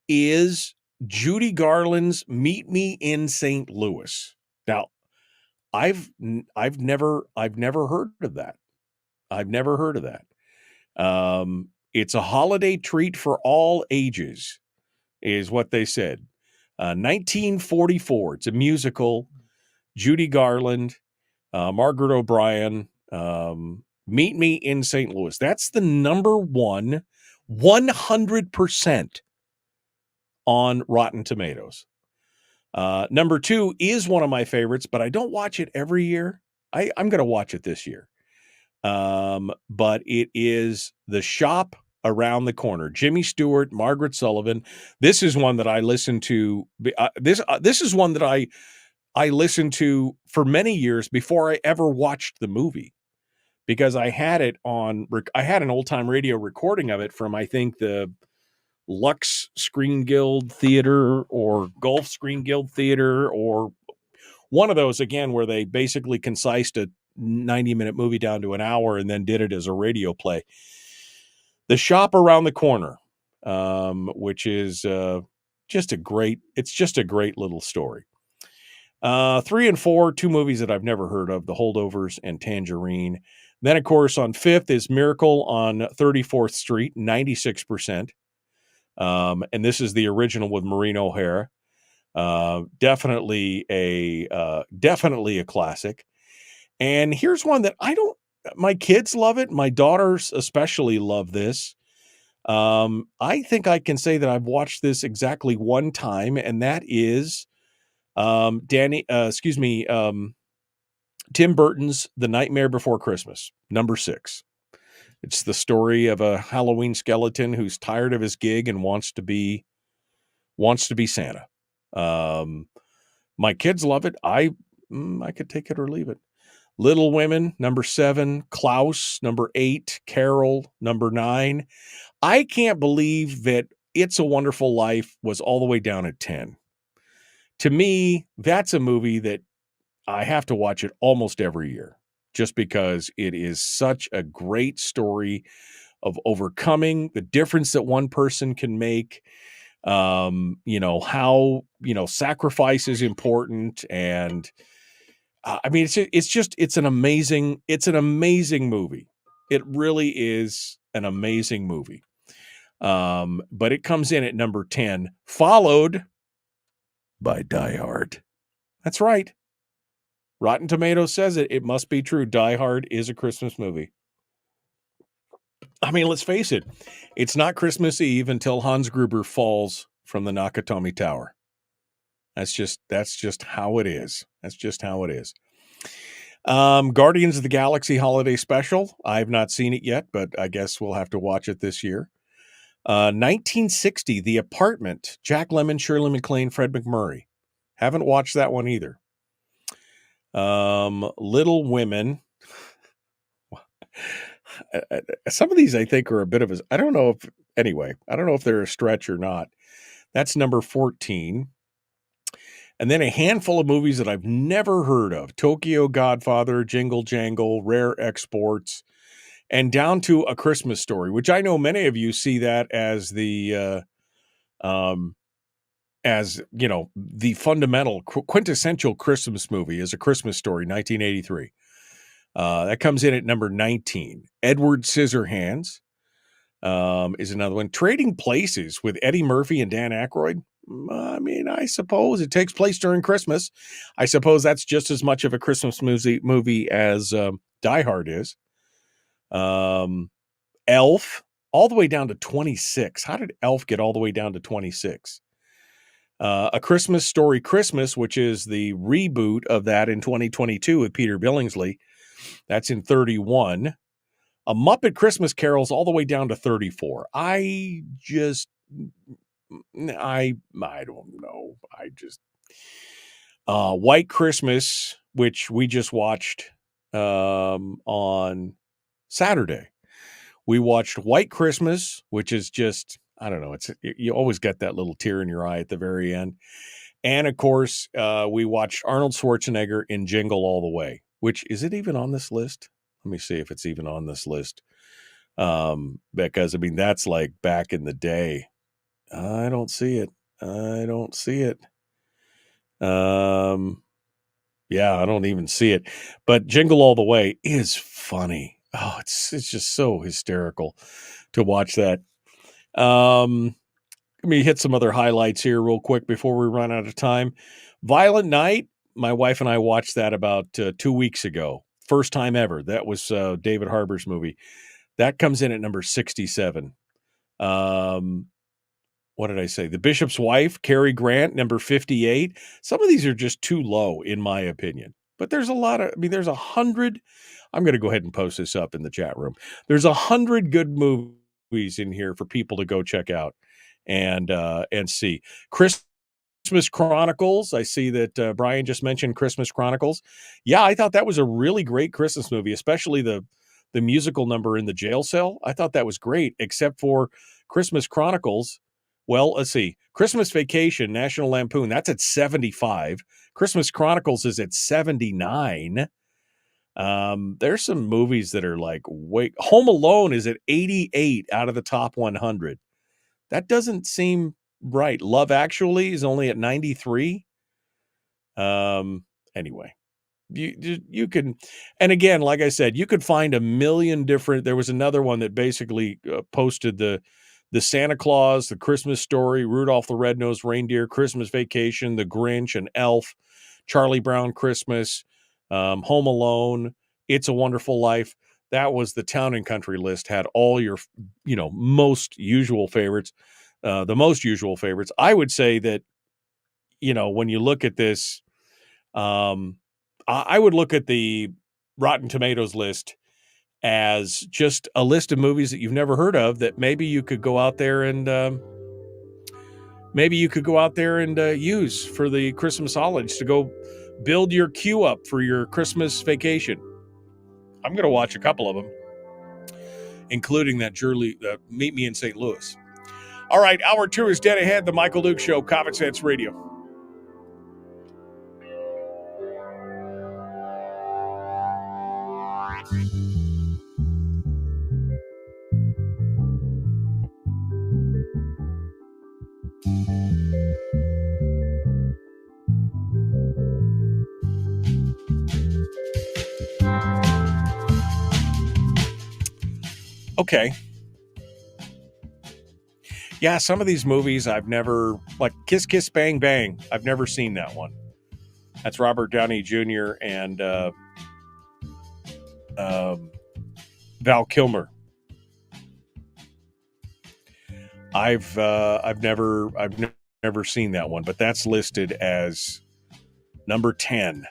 Speaker 7: is Judy Garland's Meet Me in St. Louis. Now, I've never heard of that. I've never heard of that. It's a holiday treat for all ages, is what they said. 1944. It's a musical. Judy Garland, Margaret O'Brien, Meet Me in St. Louis. That's the number one, 100% on Rotten Tomatoes. Number two is one of my favorites, but I don't watch it every year. I'm going to watch it this year. But it is The Shop Around the Corner. Jimmy Stewart, Margaret Sullivan. This is one that I listen to. This is one that I listened to for many years before I ever watched the movie, because I had it on. I had an old time radio recording of it from, I think, the Lux Screen Guild Theater or Gulf Screen Guild Theater, or one of those again where they basically concised a 90-minute movie down to an hour and then did it as a radio play. The Shop Around the Corner, which is just a great little story. 3 and 4, two movies that I've never heard of, The Holdovers and Tangerine. Then, of course, on 5th is Miracle on 34th Street, 96%. And this is the original with Maureen O'Hara. Definitely a classic. And here's one that my kids love it. My daughters especially love this. I think I can say that I've watched this exactly one time, and that is Tim Burton's The Nightmare Before Christmas, number 6. It's the story of a Halloween skeleton who's tired of his gig and wants to be Santa. My kids love it. I could take it or leave it. Little Women, number 7. Klaus, number 8. Carol, number 9. I can't believe that It's a Wonderful Life was all the way down at 10. To me, that's a movie that I have to watch it almost every year, just because it is such a great story of overcoming the difference that one person can make. How sacrifice is important, and it's an amazing movie. It really is an amazing movie. But it comes in at number 10, followed by Die Hard. That's right. Rotten Tomatoes says it. It must be true. Die Hard is a Christmas movie. I mean, let's face it. It's not Christmas Eve until Hans Gruber falls from the Nakatomi Tower. That's just how it is. That's just how it is. Guardians of the Galaxy Holiday Special. I've not seen it yet, but I guess we'll have to watch it this year. 1960, The Apartment. Jack Lemmon, Shirley MacLaine, Fred McMurray. Haven't watched that one either. Little Women. Some of these I think are a bit of a, I don't know if they're a stretch or not. That's number 14. And then a handful of movies that I've never heard of. Tokyo Godfather, Jingle Jangle, Rare Exports, and down to A Christmas Story, which I know many of you see that as the the fundamental quintessential Christmas movie is A Christmas Story, 1983. That comes in at number 19. Edward Scissorhands is another one. Trading Places with Eddie Murphy and Dan Aykroyd. I mean, I suppose it takes place during Christmas. I suppose that's just as much of a Christmas movie as Die Hard is. Elf, all the way down to 26. How did Elf get all the way down to 26? A Christmas Story Christmas, which is the reboot of that in 2022 with Peter Billingsley, that's in 31. A Muppet Christmas Carol's all the way down to 34. I don't know. White Christmas, which we just watched on Saturday. We watched White Christmas, which is just, I don't know. You always get that little tear in your eye at the very end. And of course, we watched Arnold Schwarzenegger in Jingle All the Way, which is it even on this list? Let me see if it's even on this list. Because I mean, that's like back in the day. I don't see it. Yeah, I don't even see it. But Jingle All the Way is funny. Oh, it's just so hysterical to watch that. Let me hit some other highlights here real quick before we run out of time. Violent Night. My wife and I watched that about 2 weeks ago. First time ever. That was David Harbour's movie. That comes in at number 67. What did I say? The Bishop's Wife, Cary Grant, number 58. Some of these are just too low, in my opinion. But there's a lot of, there's 100. I'm going to go ahead and post this up in the chat room. There's 100 good movies in here for people to go check out and see. Christmas Chronicles. I see that Brian just mentioned Christmas Chronicles. Yeah, I thought that was a really great Christmas movie, especially the musical number in the jail cell. I thought that was great, except for Christmas Chronicles. Well, let's see. Christmas Vacation, National Lampoon, that's at 75. Christmas Chronicles is at 79. There's some movies that are like, Home Alone is at 88 out of the top 100. That doesn't seem right. Love Actually is only at 93. Anyway, you can, and again, like I said, you could find a million different. There was another one that basically posted the Santa Claus, the Christmas Story, Rudolph the Red-Nosed Reindeer, Christmas Vacation, The Grinch, and Elf, Charlie Brown Christmas, Home Alone, It's a Wonderful Life. That was the Town and Country list, had all your, most usual favorites, the most usual favorites. I would say that, when you look at this, I would look at the Rotten Tomatoes list as just a list of movies that you've never heard of that maybe you could go out there and use for the Christmas holidays to go build your queue up for your Christmas vacation. I'm going to watch a couple of them, including that Meet Me in St. Louis. All right, hour 2 is dead ahead. The Michael Duke Show, Common Sense Radio. Okay. Yeah, some of these movies I've never, like Kiss Kiss Bang Bang, I've never seen that one. That's Robert Downey Jr. and Val Kilmer. I've never seen that one, but that's listed as number 10.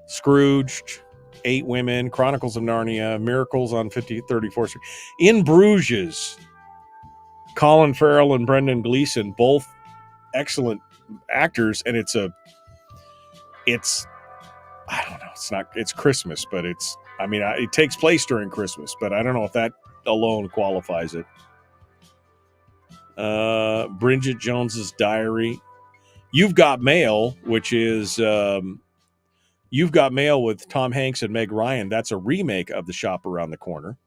Speaker 7: Scrooged, 8 Women, Chronicles of Narnia, Miracles on 34th Street, In Bruges, Colin Farrell and Brendan Gleeson, both excellent actors, and it's Christmas, but it takes place during Christmas, but I don't know if that alone qualifies it. Bridget Jones's Diary, You've Got Mail, which is You've Got Mail with Tom Hanks and Meg Ryan. That's a remake of The Shop Around the Corner.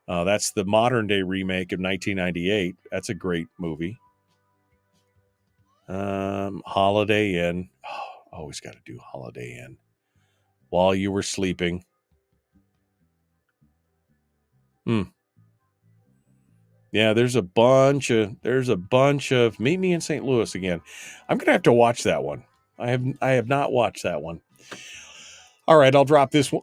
Speaker 7: That's the modern day remake of 1998. That's a great movie. Holiday Inn. Oh, always got to do Holiday Inn. While You Were Sleeping. Yeah, there's a bunch of Meet Me in St. Louis again. I'm going to have to watch that one. I have not watched that one. All right, I'll drop this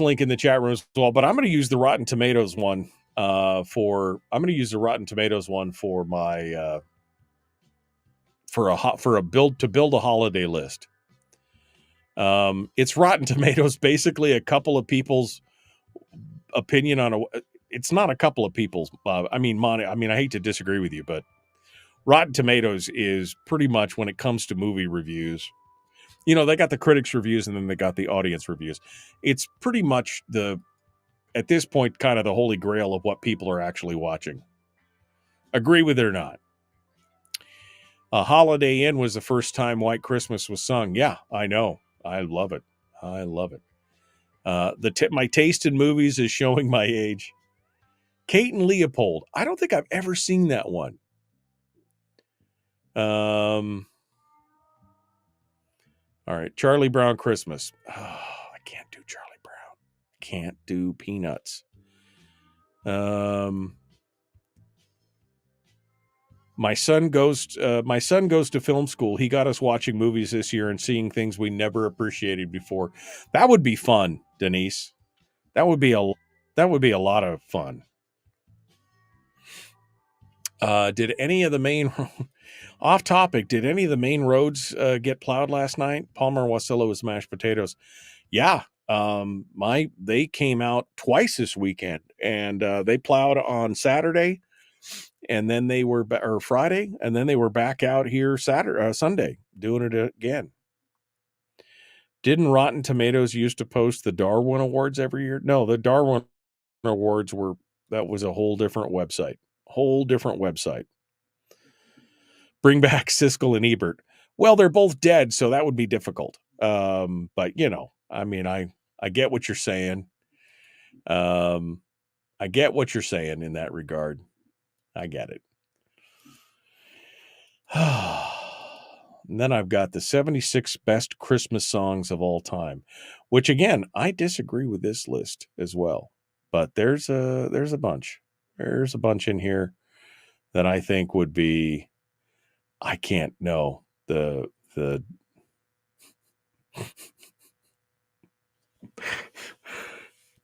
Speaker 7: link in the chat room as well, but I'm going to use the Rotten Tomatoes one I'm going to use the Rotten Tomatoes one for my for a build a holiday list. It's Rotten Tomatoes, basically a couple of people's opinion on it's not a couple of people's. Monty. I hate to disagree with you, but Rotten Tomatoes is pretty much, when it comes to movie reviews, they got the critics' reviews and then they got the audience reviews. It's pretty much at this point, kind of the holy grail of what people are actually watching. Agree with it or not. Holiday Inn was the first time White Christmas was sung. Yeah, I know. I love it. My taste in movies is showing my age. Kate and Leopold. I don't think I've ever seen that one. All right. Charlie Brown Christmas. Oh, I can't do Charlie Brown. Can't do Peanuts. My son goes to film school. He got us watching movies this year and seeing things we never appreciated before. That would be fun, Denise. That would be a lot of fun. Did any of the main off topic? Did any of the main roads get plowed last night? Palmer Wasilla with mashed potatoes. Yeah. They came out twice this weekend, and they plowed on Saturday, and then they were Friday, and then they were back out here Sunday doing it again. Didn't Rotten Tomatoes used to post the Darwin Awards every year? No, the Darwin Awards that was a whole different website. Bring back Siskel and Ebert. Well, they're both dead, so that would be difficult. But I get what you're saying. I get what you're saying in that regard. I get it. And then I've got the 76 best Christmas songs of all time, which again, I disagree with this list as well. But there's a bunch. There's a bunch in here that I think would be, I can't know, the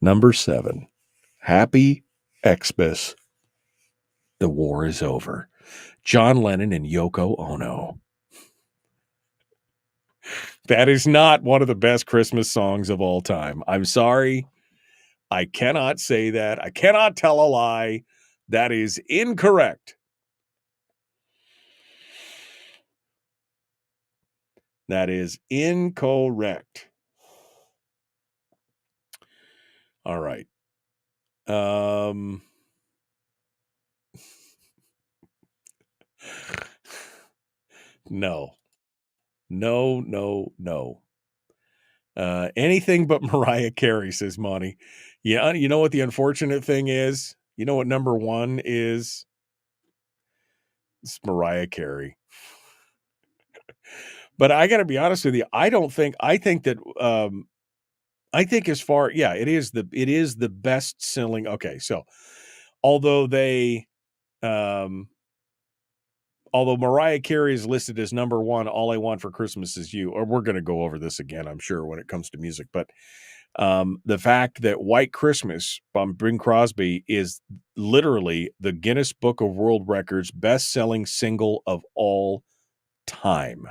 Speaker 7: number 7, Happy Xmas, The War is Over. John Lennon and Yoko Ono. That is not one of the best Christmas songs of all time. I'm sorry. I cannot say that. I cannot tell a lie. That is incorrect. That is incorrect. All right. No. Anything but Mariah Carey, says Monty. Yeah, you know what the unfortunate thing is? You know what number 1 is? It's Mariah Carey. But I got to be honest with you. I think as far, yeah, it is the best selling. Okay. So although Mariah Carey is listed as number 1, All I Want for Christmas Is You, or we're going to go over this again, I'm sure, when it comes to music. But the fact that White Christmas by Bing Crosby is literally the Guinness Book of World Records best-selling single of all time.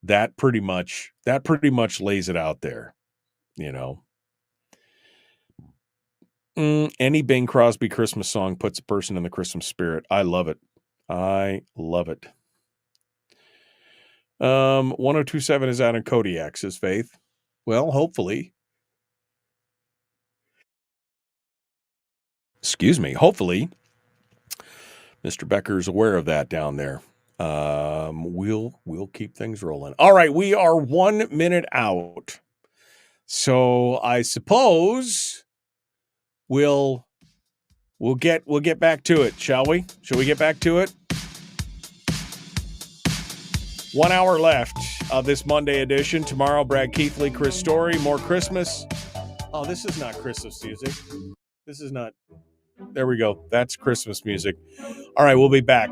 Speaker 7: That pretty much lays it out there, Any Bing Crosby Christmas song puts a person in the Christmas spirit. I love it. 1027 is out in Kodiak, says Faith. Well, hopefully. Excuse me. Hopefully, Mr. Becker is aware of that down there. We'll keep things rolling. All right, we are 1 minute out. So I suppose we'll get back to it, shall we? Shall we get back to it? 1 hour left of this Monday edition. Tomorrow, Brad Keithley, Chris Story, more Christmas. Oh, this is not Christmas music. This is not. There we go. That's Christmas music. All right, we'll be back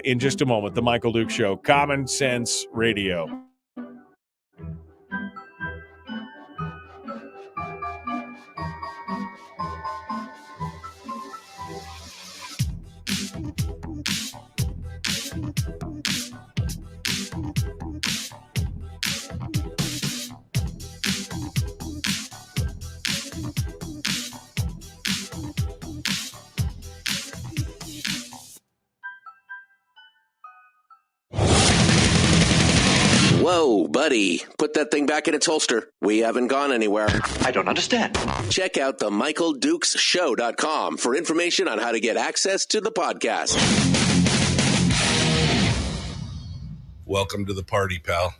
Speaker 7: in just a moment. The Michael Duke Show, Common Sense Radio.
Speaker 1: Whoa, buddy. Put that thing back in its holster. We haven't gone anywhere.
Speaker 9: I don't understand.
Speaker 1: Check out the MichaelDukesShow.com for information on how to get access to the podcast.
Speaker 3: Welcome to the party, pal.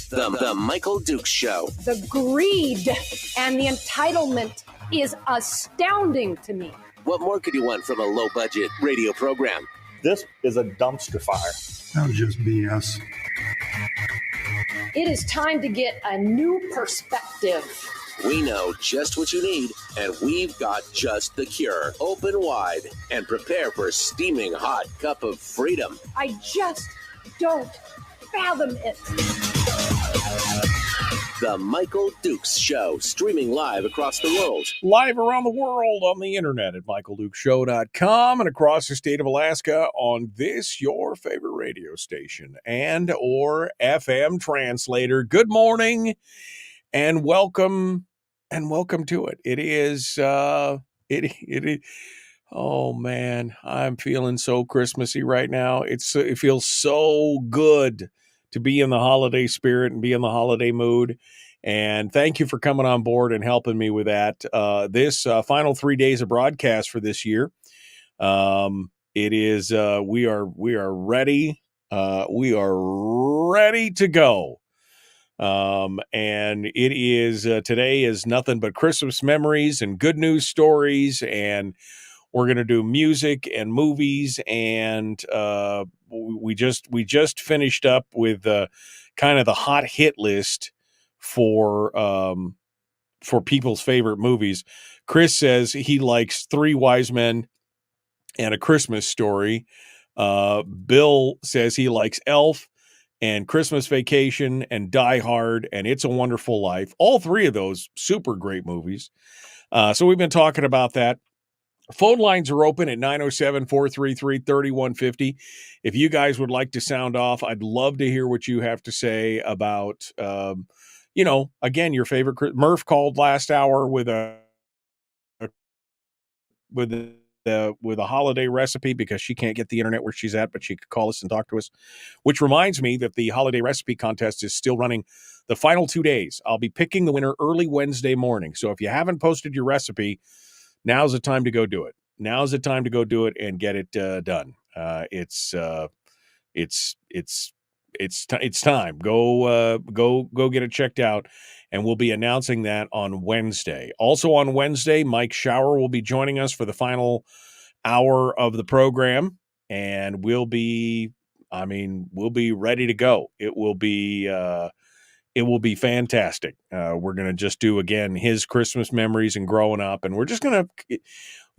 Speaker 1: The Michael Dukes Show.
Speaker 4: The greed and the entitlement is astounding to me.
Speaker 1: What more could you want from a low-budget radio program?
Speaker 5: This is a dumpster fire.
Speaker 6: That was just BS.
Speaker 4: It is time to get a new perspective.
Speaker 1: We know just what you need, and we've got just the cure. Open wide and prepare for a steaming hot cup of freedom.
Speaker 4: I just don't fathom it.
Speaker 1: The Michael Dukes Show, streaming live across the world.
Speaker 7: Live around the world on the internet at MichaelDukesShow.com and across the state of Alaska on this, your favorite radio station and or FM translator. Good morning and welcome to it. It is, oh man, I'm feeling so Christmassy right now. It feels so good to be in the holiday spirit and be in the holiday mood. And thank you for coming on board and helping me with that. This final 3 days of broadcast for this year. It is, we are ready. We are ready to go. And it is, today is nothing but Christmas memories and good news stories. And we're going to do music and movies. And, we just finished up with kind of the hot hit list for people's favorite movies. Chris says he likes Three Wise Men and A Christmas Story. Bill says he likes Elf and Christmas Vacation and Die Hard and It's a Wonderful Life. All three of those super great movies. So we've been talking about that. Phone lines are open at 907-433-3150. If you guys would like to sound off, I'd love to hear what you have to say about, again, your favorite. Murph called last hour with a holiday recipe because she can't get the internet where she's at, but she could call us and talk to us, which reminds me that the holiday recipe contest is still running the final 2 days. I'll be picking the winner early Wednesday morning. So if you haven't posted your recipe, now's the time to go do it. Now's the time to go do it and get it done. It's time. Go get it checked out, and we'll be announcing that on Wednesday. Also on Wednesday, Mike Shower will be joining us for the final hour of the program, and we'll be ready to go. It will be fantastic. We're going to just do, again, his Christmas memories and growing up. And we're just going to,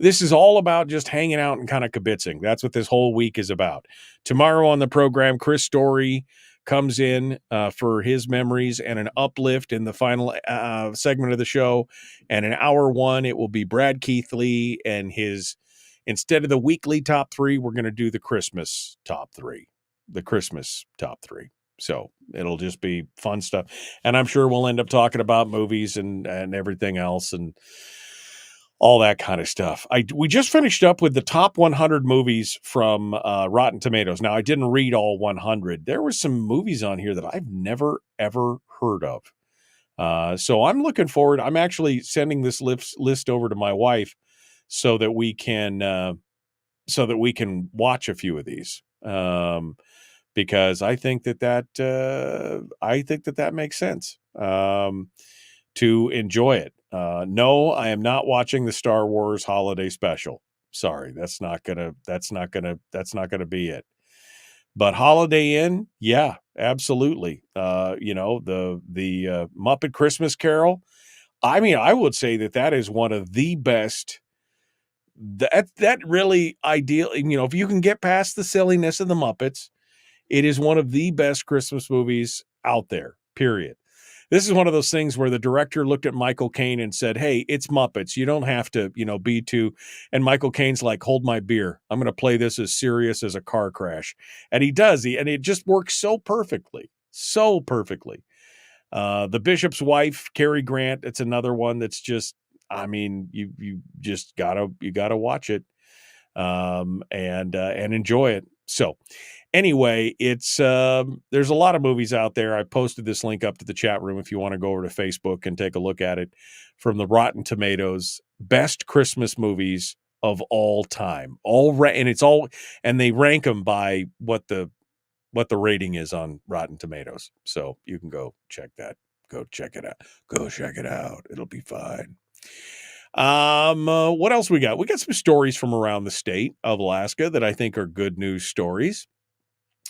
Speaker 7: this is all about just hanging out and kind of kibitzing. That's what this whole week is about. Tomorrow on the program, Chris Story comes in for his memories and an uplift in the final segment of the show. And in hour one, it will be Brad Keithley and his, instead of the weekly top three, we're going to do the Christmas top three. So it'll just be fun stuff. And I'm sure we'll end up talking about movies and everything else and all that kind of stuff. We just finished up with the top 100 movies from Rotten Tomatoes. Now, I didn't read all 100. There were some movies on here that I've never, ever heard of. So I'm looking forward. I'm actually sending this list over to my wife so that we can watch a few of these. Because I think that makes sense to enjoy it. No, I am not watching the Star Wars Holiday Special. Sorry, that's not gonna be it. But Holiday Inn, yeah, absolutely. The Muppet Christmas Carol. I mean, I would say that is one of the best. That really ideal. If you can get past the silliness of the Muppets. It is one of the best Christmas movies out there, period. This is one of those things where the director looked at Michael Caine and said, hey, it's Muppets. You don't have to, be too. And Michael Caine's like, hold my beer. I'm going to play this as serious as a car crash. And he does. And it just works so perfectly. So perfectly. The Bishop's Wife, Cary Grant. It's another one that's just, you just gotta watch it and enjoy it. So anyway, it's there's a lot of movies out there. I posted this link up to the chat room if you want to go over to Facebook and take a look at it, from the Rotten Tomatoes best Christmas movies of all time. And they rank them by what the rating is on Rotten Tomatoes. So you can go check that. Go check it out. Go check it out. It'll be fine. What else we got? We got some stories from around the state of Alaska that I think are good news stories.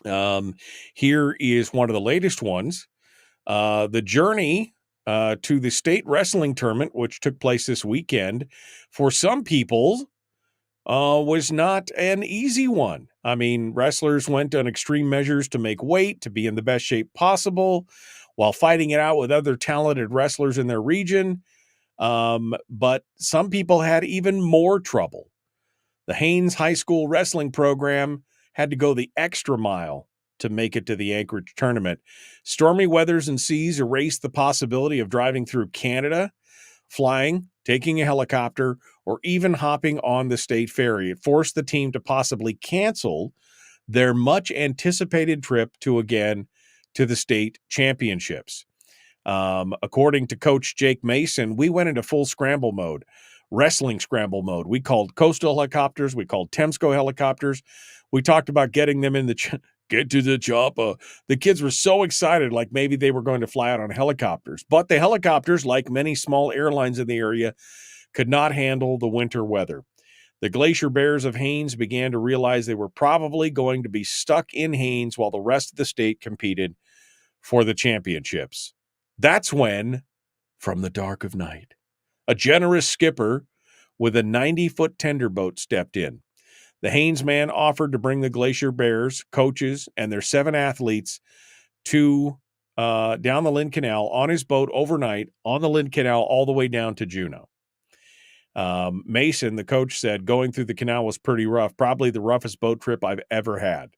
Speaker 7: Here is one of the latest ones. The journey to the state wrestling tournament, which took place this weekend, for some people was not an easy one. Wrestlers went on extreme measures to make weight, to be in the best shape possible, while fighting it out with other talented wrestlers in their region. But some people had even more trouble. The Haines High School wrestling program had to go the extra mile to make it to the Anchorage tournament. Stormy weathers and seas erased the possibility of driving through Canada, flying, taking a helicopter, or even hopping on the state ferry. It forced the team to possibly cancel their much anticipated trip to the state championships. According to Coach Jake Mason, we went into full scramble mode, wrestling scramble mode. We called coastal helicopters. We called Temsco helicopters. We talked about getting them in get to the chopper. The kids were so excited, like maybe they were going to fly out on helicopters. But the helicopters, like many small airlines in the area, could not handle the winter weather. The Glacier Bears of Haines began to realize they were probably going to be stuck in Haines while the rest of the state competed for the championships. That's when, from the dark of night, a generous skipper with a 90-foot tender boat stepped in. The Haines man offered to bring the Glacier Bears, coaches, and their 7 athletes to down the Lynn Canal on his boat overnight on the Lynn Canal all the way down to Juneau. Mason, the coach, said going through the canal was pretty rough, probably the roughest boat trip I've ever had.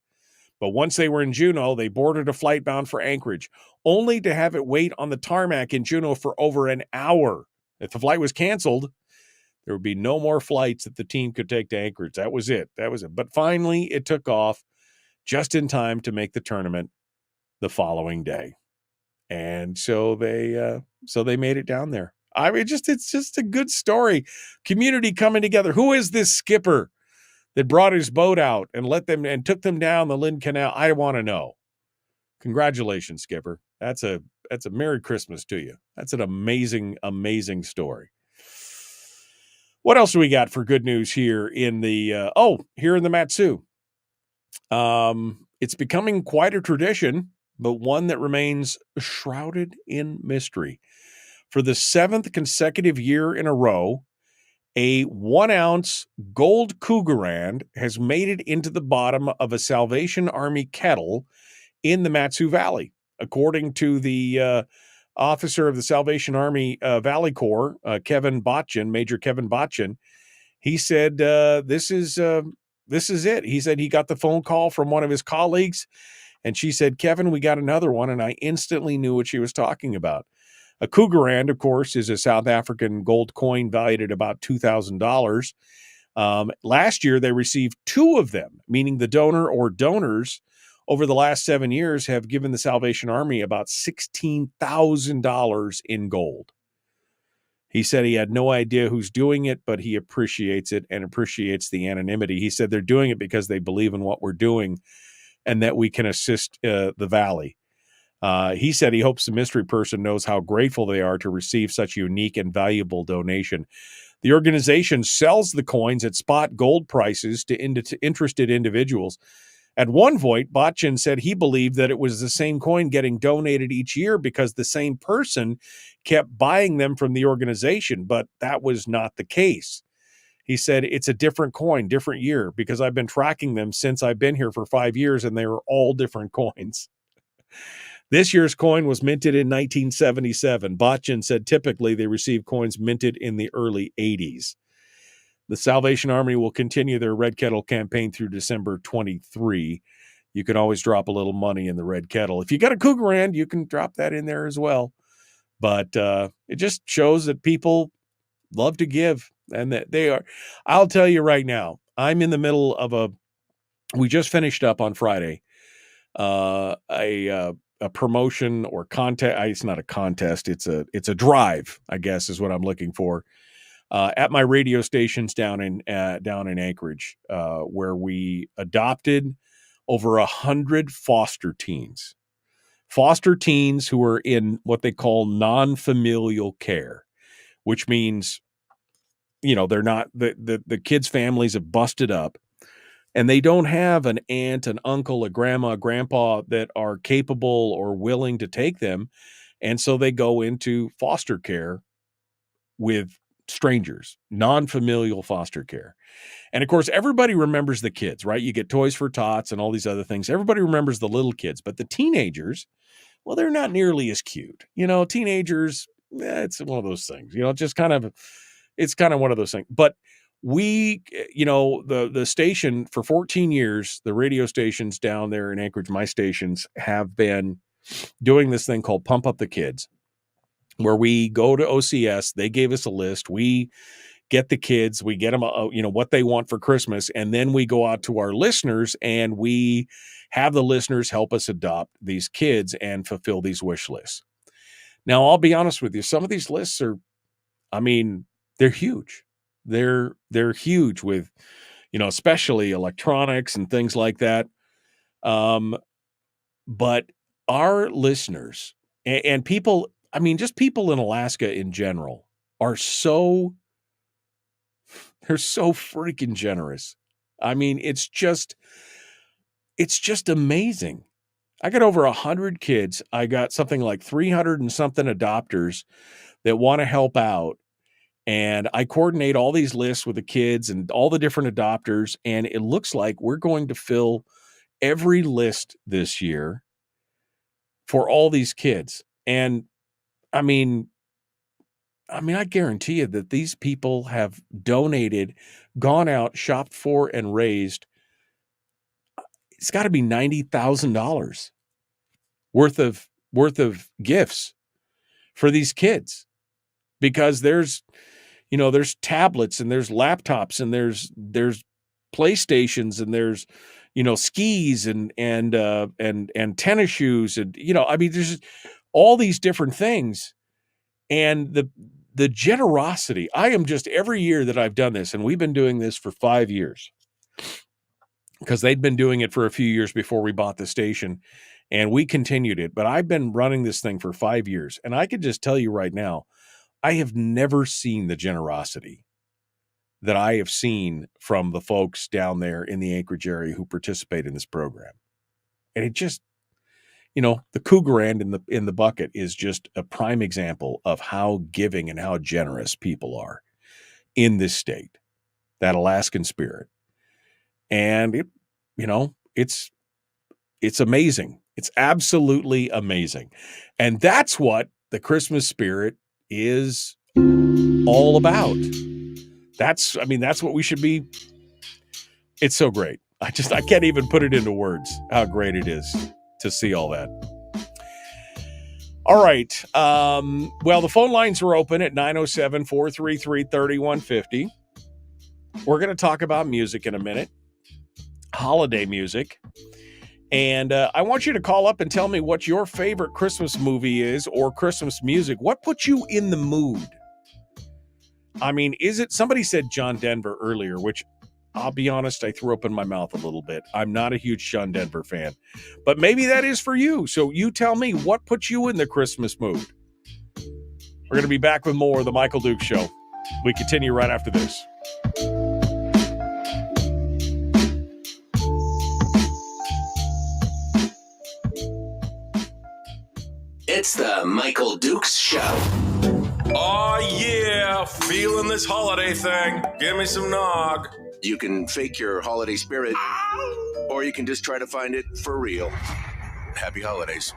Speaker 7: But once they were in Juneau, they boarded a flight bound for Anchorage, only to have it wait on the tarmac in Juneau for over an hour. If the flight was canceled, there would be no more flights that the team could take to Anchorage. That was it. But finally, it took off just in time to make the tournament the following day. And so they made it down there. It's just a good story. Community coming together. Who is this skipper that brought his boat out and took them down the Lynn Canal? I want to know. Congratulations, skipper. That's a Merry Christmas to you. That's an amazing, amazing story. What else do we got for good news here in the Mat-Su? It's becoming quite a tradition, but one that remains shrouded in mystery. For the 7th consecutive year in a row, a 1-ounce gold Krugerrand has made it into the bottom of a Salvation Army kettle in the Mat-Su Valley. According to the officer of the Salvation Army Valley Corps, Major Kevin Botchin, he said, this is it. He said he got the phone call from one of his colleagues, and she said, Kevin, we got another one, and I instantly knew what she was talking about. A Krugerrand, of course, is a South African gold coin valued at about $2,000. Last year, they received 2 of them, meaning the donor or donors over the last 7 years have given the Salvation Army about $16,000 in gold. He said he had no idea who's doing it, but he appreciates it and appreciates the anonymity. He said they're doing it because they believe in what we're doing and that we can assist the Valley. He said he hopes the mystery person knows how grateful they are to receive such a unique and valuable donation. The organization sells the coins at spot gold prices to interested individuals. At one point, Botchin said he believed that it was the same coin getting donated each year because the same person kept buying them from the organization, but that was not the case. He said, it's a different coin, different year, because I've been tracking them since I've been here for 5 years, and they were all different coins. This year's coin was minted in 1977. Botchin said typically they receive coins minted in the early 80s. The Salvation Army will continue their Red Kettle campaign through December 23. You can always drop a little money in the Red Kettle. If you got a Cougarand, you can drop that in there as well. But it just shows that people love to give, and that they are. I'll tell you right now, I'm in the middle of we just finished up on Friday a promotion or contest. It's not a contest. It's a drive, I guess, is what I'm looking for. At my radio stations down in Anchorage, where we adopted over 100 foster teens who are in what they call non-familial care, which means, they're not, the kids' families have busted up and they don't have an aunt, an uncle, a grandma, a grandpa that are capable or willing to take them. And so they go into foster care with strangers, non-familial foster care. And of course, everybody remembers the kids, right? You get Toys for Tots and all these other things. Everybody remembers the little kids, but the teenagers, well, they're not nearly as cute. Teenagers, it's one of those things, it's kind of one of those things. But we, the station for 14 years, the radio stations down there in Anchorage, my stations, have been doing this thing called Pump Up the Kids, where we go to OCS, they gave us a list, we get the kids, we get them, what they want for Christmas, and then we go out to our listeners and we have the listeners help us adopt these kids and fulfill these wish lists. Now, I'll be honest with you, some of these lists are, they're huge. They're huge with, especially electronics and things like that. But our listeners and people, just people in Alaska in general they're so freaking generous. It's just amazing. I got over 100 kids. I got something like 300 and something adopters that want to help out. And I coordinate all these lists with the kids and all the different adopters. And it looks like we're going to fill every list this year for all these kids. And I guarantee you that these people have donated, gone out, shopped for, and raised, it's got to be $90,000 worth of gifts for these kids, because there's tablets and there's laptops and there's PlayStations and there's, skis and tennis shoes and, there's all these different things. And the generosity, I am just, every year that I've done this, and we've been doing this for 5 years, because they'd been doing it for a few years before we bought the station, and we continued it. But I've been running this thing for 5 years, and I can just tell you right now, I have never seen the generosity that I have seen from the folks down there in the Anchorage area who participate in this program. And it just, the Cougarand in the bucket is just a prime example of how giving and how generous people are in this state, that Alaskan spirit. And it's amazing. It's absolutely amazing. And that's what the Christmas spirit is all about. That's what we should be. It's so great. I can't even put it into words how great it is to see all that. All right. Well, the phone lines are open at 907-433-3150. We're going to talk about music in a minute, holiday music. And I want you to call up and tell me what your favorite Christmas movie is, or Christmas music. What puts you in the mood? Is it, somebody said John Denver earlier, which I'll be honest, I threw up in my mouth a little bit. I'm not a huge John Denver fan, but maybe that is for you. So you tell me, what puts you in the Christmas mood? We're going to be back with more of the Michael Dukes Show. We continue right after this.
Speaker 1: It's the Michael Dukes Show.
Speaker 3: Oh, yeah. Feeling this holiday thing. Give me some nog.
Speaker 1: You can fake your holiday spirit, or you can just try to find it for real. Happy holidays.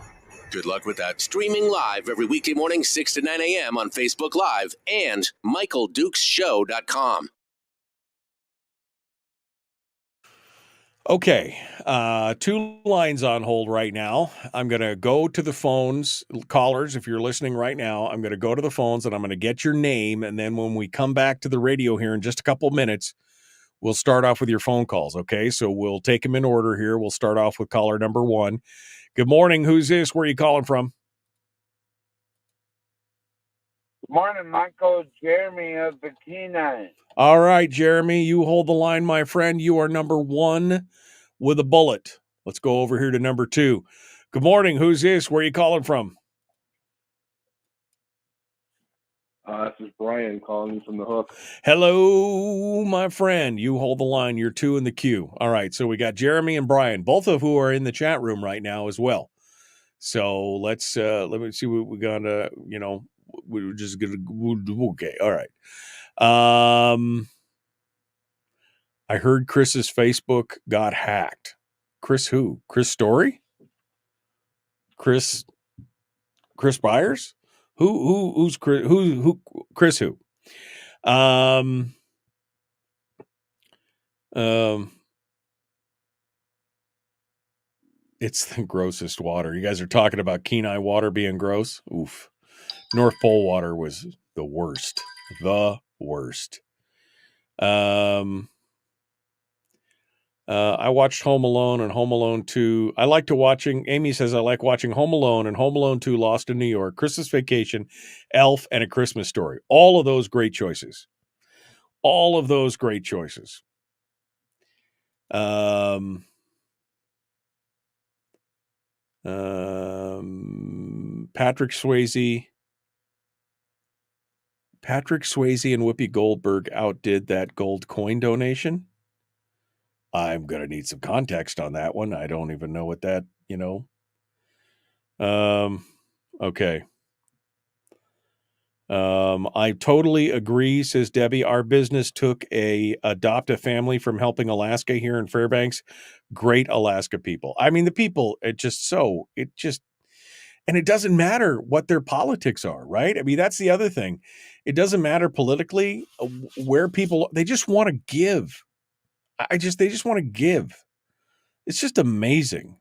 Speaker 1: Good luck with that. Streaming live every weekday morning, 6 to 9 a.m. on Facebook Live and MichaelDukesShow.com.
Speaker 7: Okay, 2 lines on hold right now. I'm going to go to the phones. Callers, if you're listening right now, I'm going to go to the phones and I'm going to get your name. And then when we come back to the radio here in just a couple minutes, we'll start off with your phone calls, okay? So we'll take them in order here. We'll start off with caller number 1. Good morning. Who's this? Where are you calling from?
Speaker 9: Good morning, Michael. Jeremy of the Kenai.
Speaker 7: All right, Jeremy, you hold the line, my friend. You are number 1 with a bullet. Let's go over here to number 2. Good morning. Who's this? Where are you calling from?
Speaker 10: This is Brian calling from the Hook.
Speaker 7: Hello, my friend. You hold the line. You're 2 in the queue. All right, so we got Jeremy and Brian, both of who are in the chat room right now as well. So let me see what we got. We're just gonna okay. All right. I heard Chris's Facebook got hacked. Chris who? Chris Story? Chris Byers? Who's Chris? Who Chris who? It's the grossest water. You guys are talking about Kenai water being gross. Oof. North Pole water was the worst. The worst. I watched Home Alone and Home Alone 2. Amy says I like watching Home Alone and Home Alone 2, Lost in New York, Christmas Vacation, Elf, and A Christmas Story. All of those great choices. All of those great choices. Patrick Swayze and Whoopi Goldberg outdid that gold coin donation. I'm going to need some context on that one. I don't even know what that, okay. I totally agree, says Debbie. Our business took adopt a family from Helping Alaska here in Fairbanks. Great Alaska people. I mean, the people, and it doesn't matter what their politics are, right? I mean, that's the other thing. It doesn't matter politically where people, they just want to give. They just want to give. It's just amazing.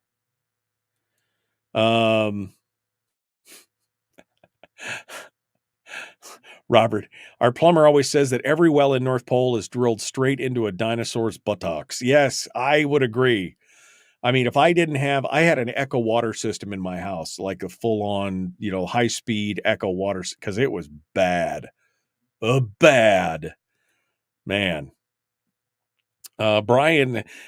Speaker 7: Robert, our plumber always says that every well in North Pole is drilled straight into a dinosaur's buttocks. Yes, I would agree. I mean, if I had an Echo water system in my house, like a full-on, high-speed Echo water, because it was bad. Bad. Man.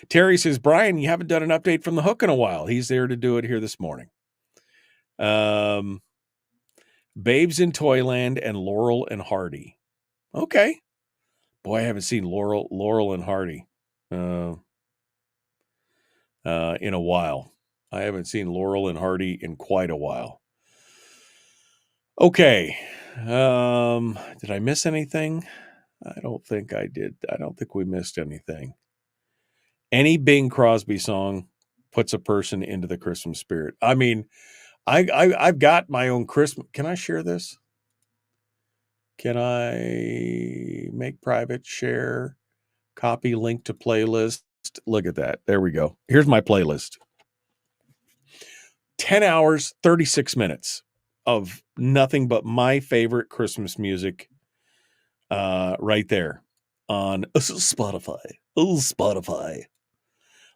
Speaker 7: Terry says, Brian, you haven't done an update from the Hook in a while. He's there to do it here this morning. Babes in Toyland and Laurel and Hardy. Okay. Boy, I haven't seen Laurel and Hardy in a while. I haven't seen Laurel and Hardy in quite a while. Okay. Did I miss anything? I don't think I did. I don't think we missed anything. Any Bing Crosby song puts a person into the Christmas spirit. I mean, I've got my own Christmas. Can I share this? Can I make private share? Copy link to playlist. Look at that. There we go. Here's my playlist. 10 hours, 36 minutes of nothing but my favorite Christmas music right there on Spotify. Spotify.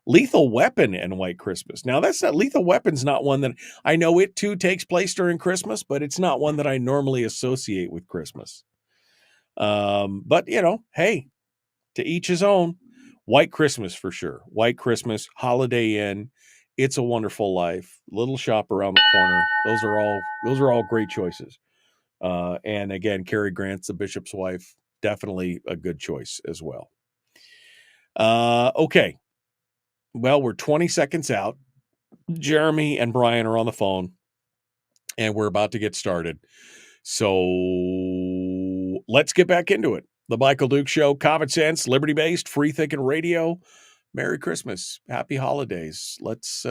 Speaker 7: Lethal Weapon and White Christmas. Now, that's not Lethal Weapon's not one that I know it too takes place during Christmas, but it's not one that I normally associate with Christmas. But hey, to each his own. White Christmas for sure. White Christmas, Holiday Inn, It's a Wonderful Life, Little Shop Around the Corner. Those are all great choices. And again, Cary Grant's The Bishop's Wife, definitely a good choice as well. Okay. Well, we're 20 seconds out. Jeremy and Brian are on the phone, and we're about to get started. So let's get back into it. The Michael Duke Show, common sense, liberty-based, free-thinking radio. Merry Christmas. Happy holidays. Let's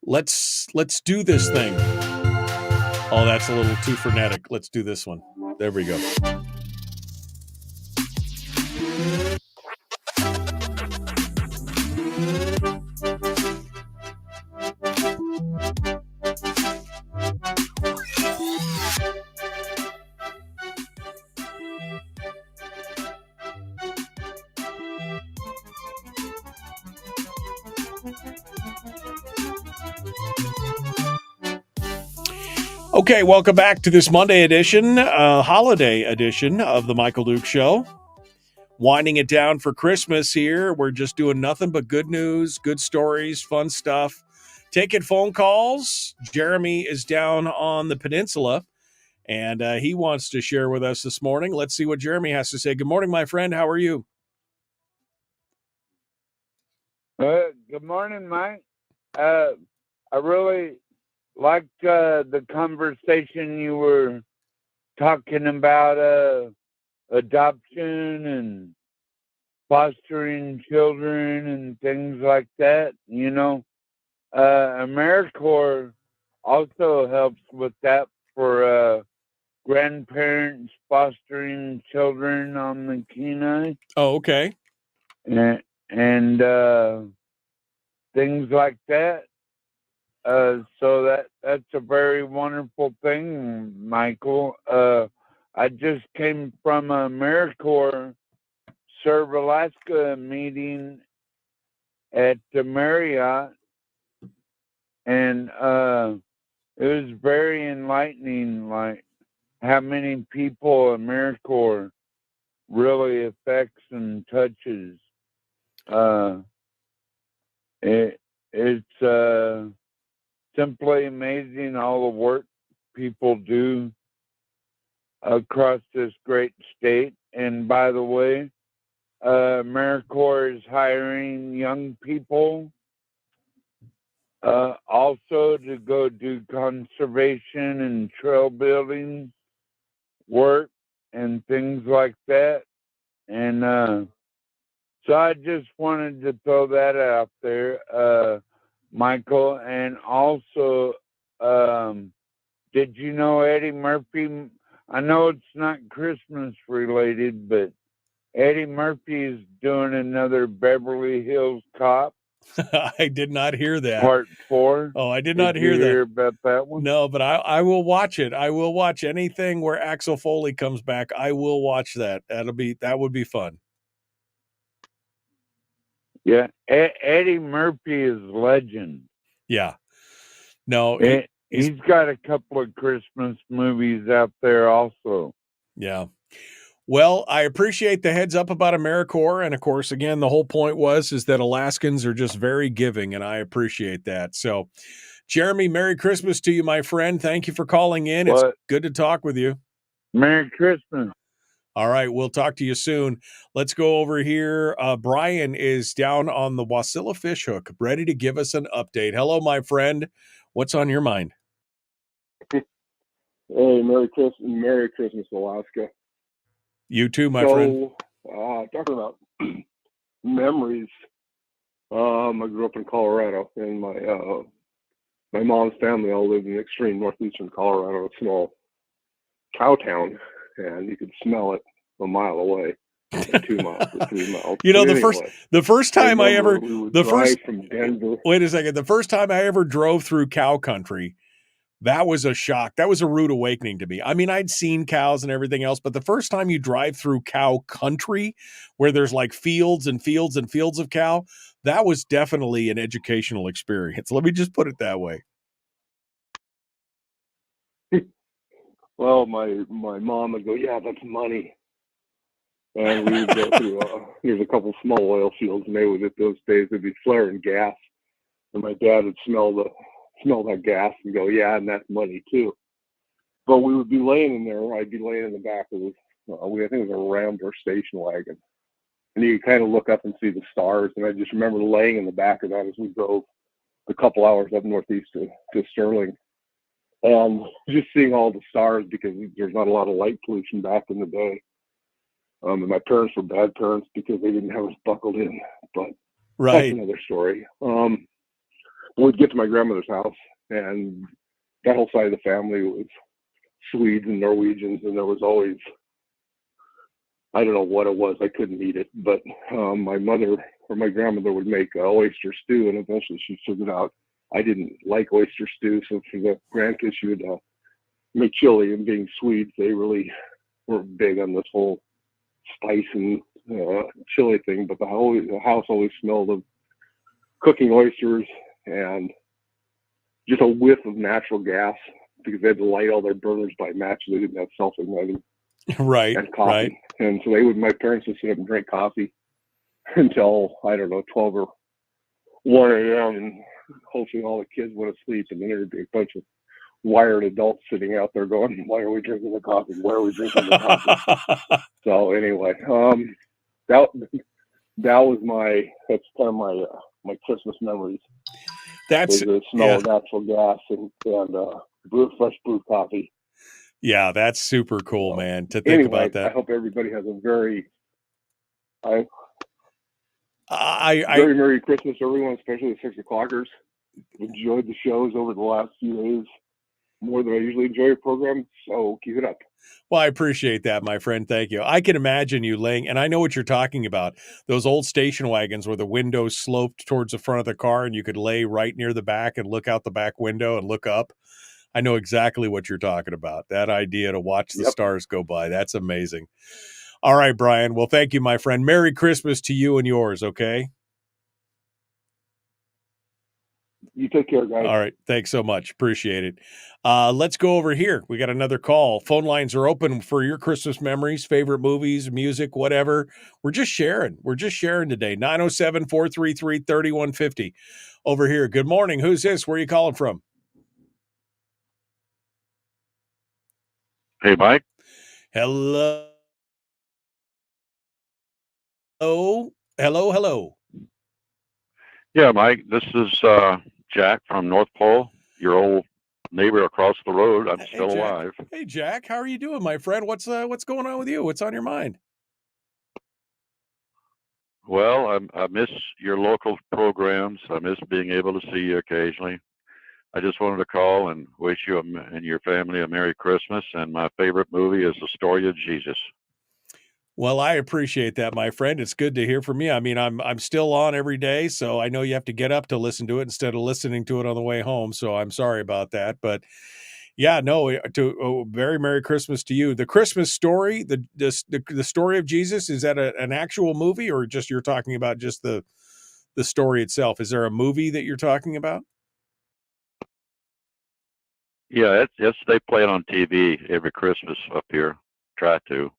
Speaker 7: Let's do this thing. Oh, that's a little too frenetic. Let's do this one. There we go. Okay, welcome back to this Monday edition, holiday edition of the Michael Duke Show. Winding it down for Christmas here. We're just doing nothing but good news, good stories, fun stuff. Taking phone calls. Jeremy is down on the peninsula, and he wants to share with us this morning. Let's see what Jeremy has to say. Good morning, my friend. How are you?
Speaker 9: Good morning, Mike. I really liked the conversation you were talking about adoption and fostering children and things like that. You know, AmeriCorps also helps with that for grandparents fostering children on the Kenai.
Speaker 7: Oh, okay.
Speaker 9: And things like that. So that's a very wonderful thing, Michael. I just came from a AmeriCorps Serve Alaska meeting at the Marriott, and it was very enlightening, like how many people AmeriCorps really affects and touches. It's simply amazing all the work people do across this great state. And by the way, AmeriCorps is hiring young people also to go do conservation and trail building work and things like that. And so I just wanted to throw that out there, Michael. And also, did you know Eddie Murphy? I know it's not Christmas related, but Eddie Murphy is doing another Beverly Hills Cop.
Speaker 7: I did not hear that.
Speaker 9: Part 4.
Speaker 7: Oh, I did not hear
Speaker 9: you
Speaker 7: that.
Speaker 9: hear about that one?
Speaker 7: No, but I will watch it. I will watch anything where Axel Foley comes back. I will watch that. That would be fun.
Speaker 9: Yeah, Eddie Murphy is legend.
Speaker 7: Yeah. No,
Speaker 9: he's got a couple of Christmas movies out there also.
Speaker 7: Yeah. Well, I appreciate the heads up about AmeriCorps. And of course, again, the whole point is that Alaskans are just very giving, and I appreciate that. So, Jeremy, Merry Christmas to you, my friend. Thank you for calling in. It's good to talk with you.
Speaker 9: Merry Christmas.
Speaker 7: All right, we'll talk to you soon. Let's go over here. Brian is down on the Wasilla Fishhook, ready to give us an update. Hello, my friend. What's on your mind?
Speaker 10: Hey, Merry Christmas, Alaska.
Speaker 7: You too, my friend.
Speaker 10: Talking about memories. I grew up in Colorado, and my mom's family all lived in extreme northeastern Colorado, a small cow town, and you could smell it a mile away, 2 miles or 3 miles.
Speaker 7: You know, the first time I ever
Speaker 10: from Denver.
Speaker 7: Wait a second. The first time I ever drove through cow country, that was a shock. That was a rude awakening to me. I mean, I'd seen cows and everything else, but the first time you drive through cow country where there's like fields and fields and fields of cow, that was definitely an educational experience. Let me just put it that way.
Speaker 10: Well, my mom would go, yeah, that's money. And we would go through, there's a couple small oil fields, and those days would be flaring gas. And my dad would smell that gas and go, yeah, and that's money too. But we would be laying in there. I'd be laying in the back of this, I think it was a Rambler station wagon. And you could kind of look up and see the stars. And I just remember laying in the back of that as we drove a couple hours up northeast to Sterling. And just seeing all the stars, because there's not a lot of light pollution back in the day. And my parents were bad parents because they didn't have us buckled in. But
Speaker 7: right.
Speaker 10: That's another story. we'd get to my grandmother's house, and that whole side of the family was Swedes and Norwegians, and there was always, I don't know what it was, I couldn't eat it, but my mother or my grandmother would make oyster stew, and eventually she figured out I didn't like oyster stew, so for the grandkids she would make chili, and being Swedes, they really were big on this whole spice and chili thing, but the house always smelled of cooking oysters and just a whiff of natural gas, because they had to light all their burners by matches. They didn't have self-igniting.
Speaker 7: Right.
Speaker 10: And coffee.
Speaker 7: Right.
Speaker 10: And so my parents would sit up and drink coffee until, I don't know, 12 or 1 a.m. And hopefully all the kids went to sleep. And then there'd be a bunch of wired adults sitting out there going, why are we drinking the coffee? Why are we drinking the coffee? So anyway, that was that's kind of my Christmas memories.
Speaker 7: That's
Speaker 10: the smell of natural gas and fresh brewed coffee.
Speaker 7: Yeah, that's super cool, man, to think about that.
Speaker 10: I hope everybody has a very very Merry Christmas, everyone, especially the 6 o'clockers. Enjoyed the shows over the last few days more than I usually enjoy your program, so keep it up.
Speaker 7: Well, I appreciate that, my friend. Thank you. I can imagine you laying, and I know what you're talking about, those old station wagons where the windows sloped towards the front of the car and you could lay right near the back and look out the back window and look up. I know exactly what you're talking about. That idea to watch the stars go by. That's amazing. All right, Brian. Well, thank you, my friend. Merry Christmas to you and yours, okay?
Speaker 10: You take care, guys.
Speaker 7: All right. Thanks so much. Appreciate it. Let's go over here. We got another call. Phone lines are open for your Christmas memories, favorite movies, music, whatever. We're just sharing. We're just sharing today. 907-433-3150 over here. Good morning. Who's this? Where are you calling from?
Speaker 11: Hey, Mike.
Speaker 7: Hello. Hello.
Speaker 11: Yeah, Mike. This is Jack from North Pole, your old neighbor across the road. I'm still alive.
Speaker 7: Hey, Jack. How are you doing, my friend? What's going on with you? What's on your mind?
Speaker 11: Well, I miss your local programs. I miss being able to see you occasionally. I just wanted to call and wish you and your family a Merry Christmas. And my favorite movie is The Story of Jesus.
Speaker 7: Well, I appreciate that, my friend. It's good to hear from you. I mean, I'm still on every day, so I know you have to get up to listen to it instead of listening to it on the way home. So I'm sorry about that, but yeah, no. Very Merry Christmas to you. The Christmas Story, the story of Jesus, is that an actual movie, or just you're talking about just the story itself? Is there a movie that you're talking about?
Speaker 11: Yeah, it's they play it on TV every Christmas up here. Try to.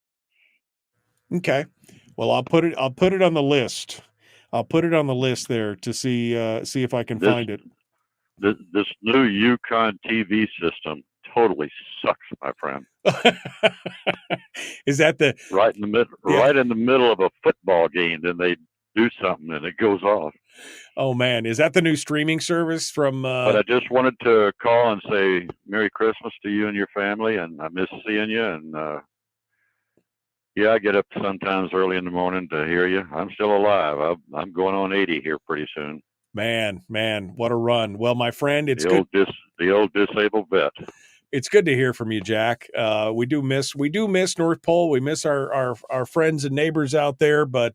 Speaker 7: Okay. Well, I'll put it on the list. I'll put it on the list there to see if I can find it.
Speaker 11: This new Yukon TV system totally sucks, my friend.
Speaker 7: Is that the
Speaker 11: right in the middle? Yeah. Right in the middle of a football game, then they do something and it goes off.
Speaker 7: Oh man, is that the new streaming service from?
Speaker 11: But I just wanted to call and say Merry Christmas to you and your family, and I miss seeing you. And yeah, I get up sometimes early in the morning to hear you. I'm still alive. I'm going on 80 here pretty soon.
Speaker 7: Man, what a run! Well, my friend, it's
Speaker 11: the old disabled vet.
Speaker 7: It's good to hear from you, Jack. We do miss North Pole. We miss our friends and neighbors out there, but.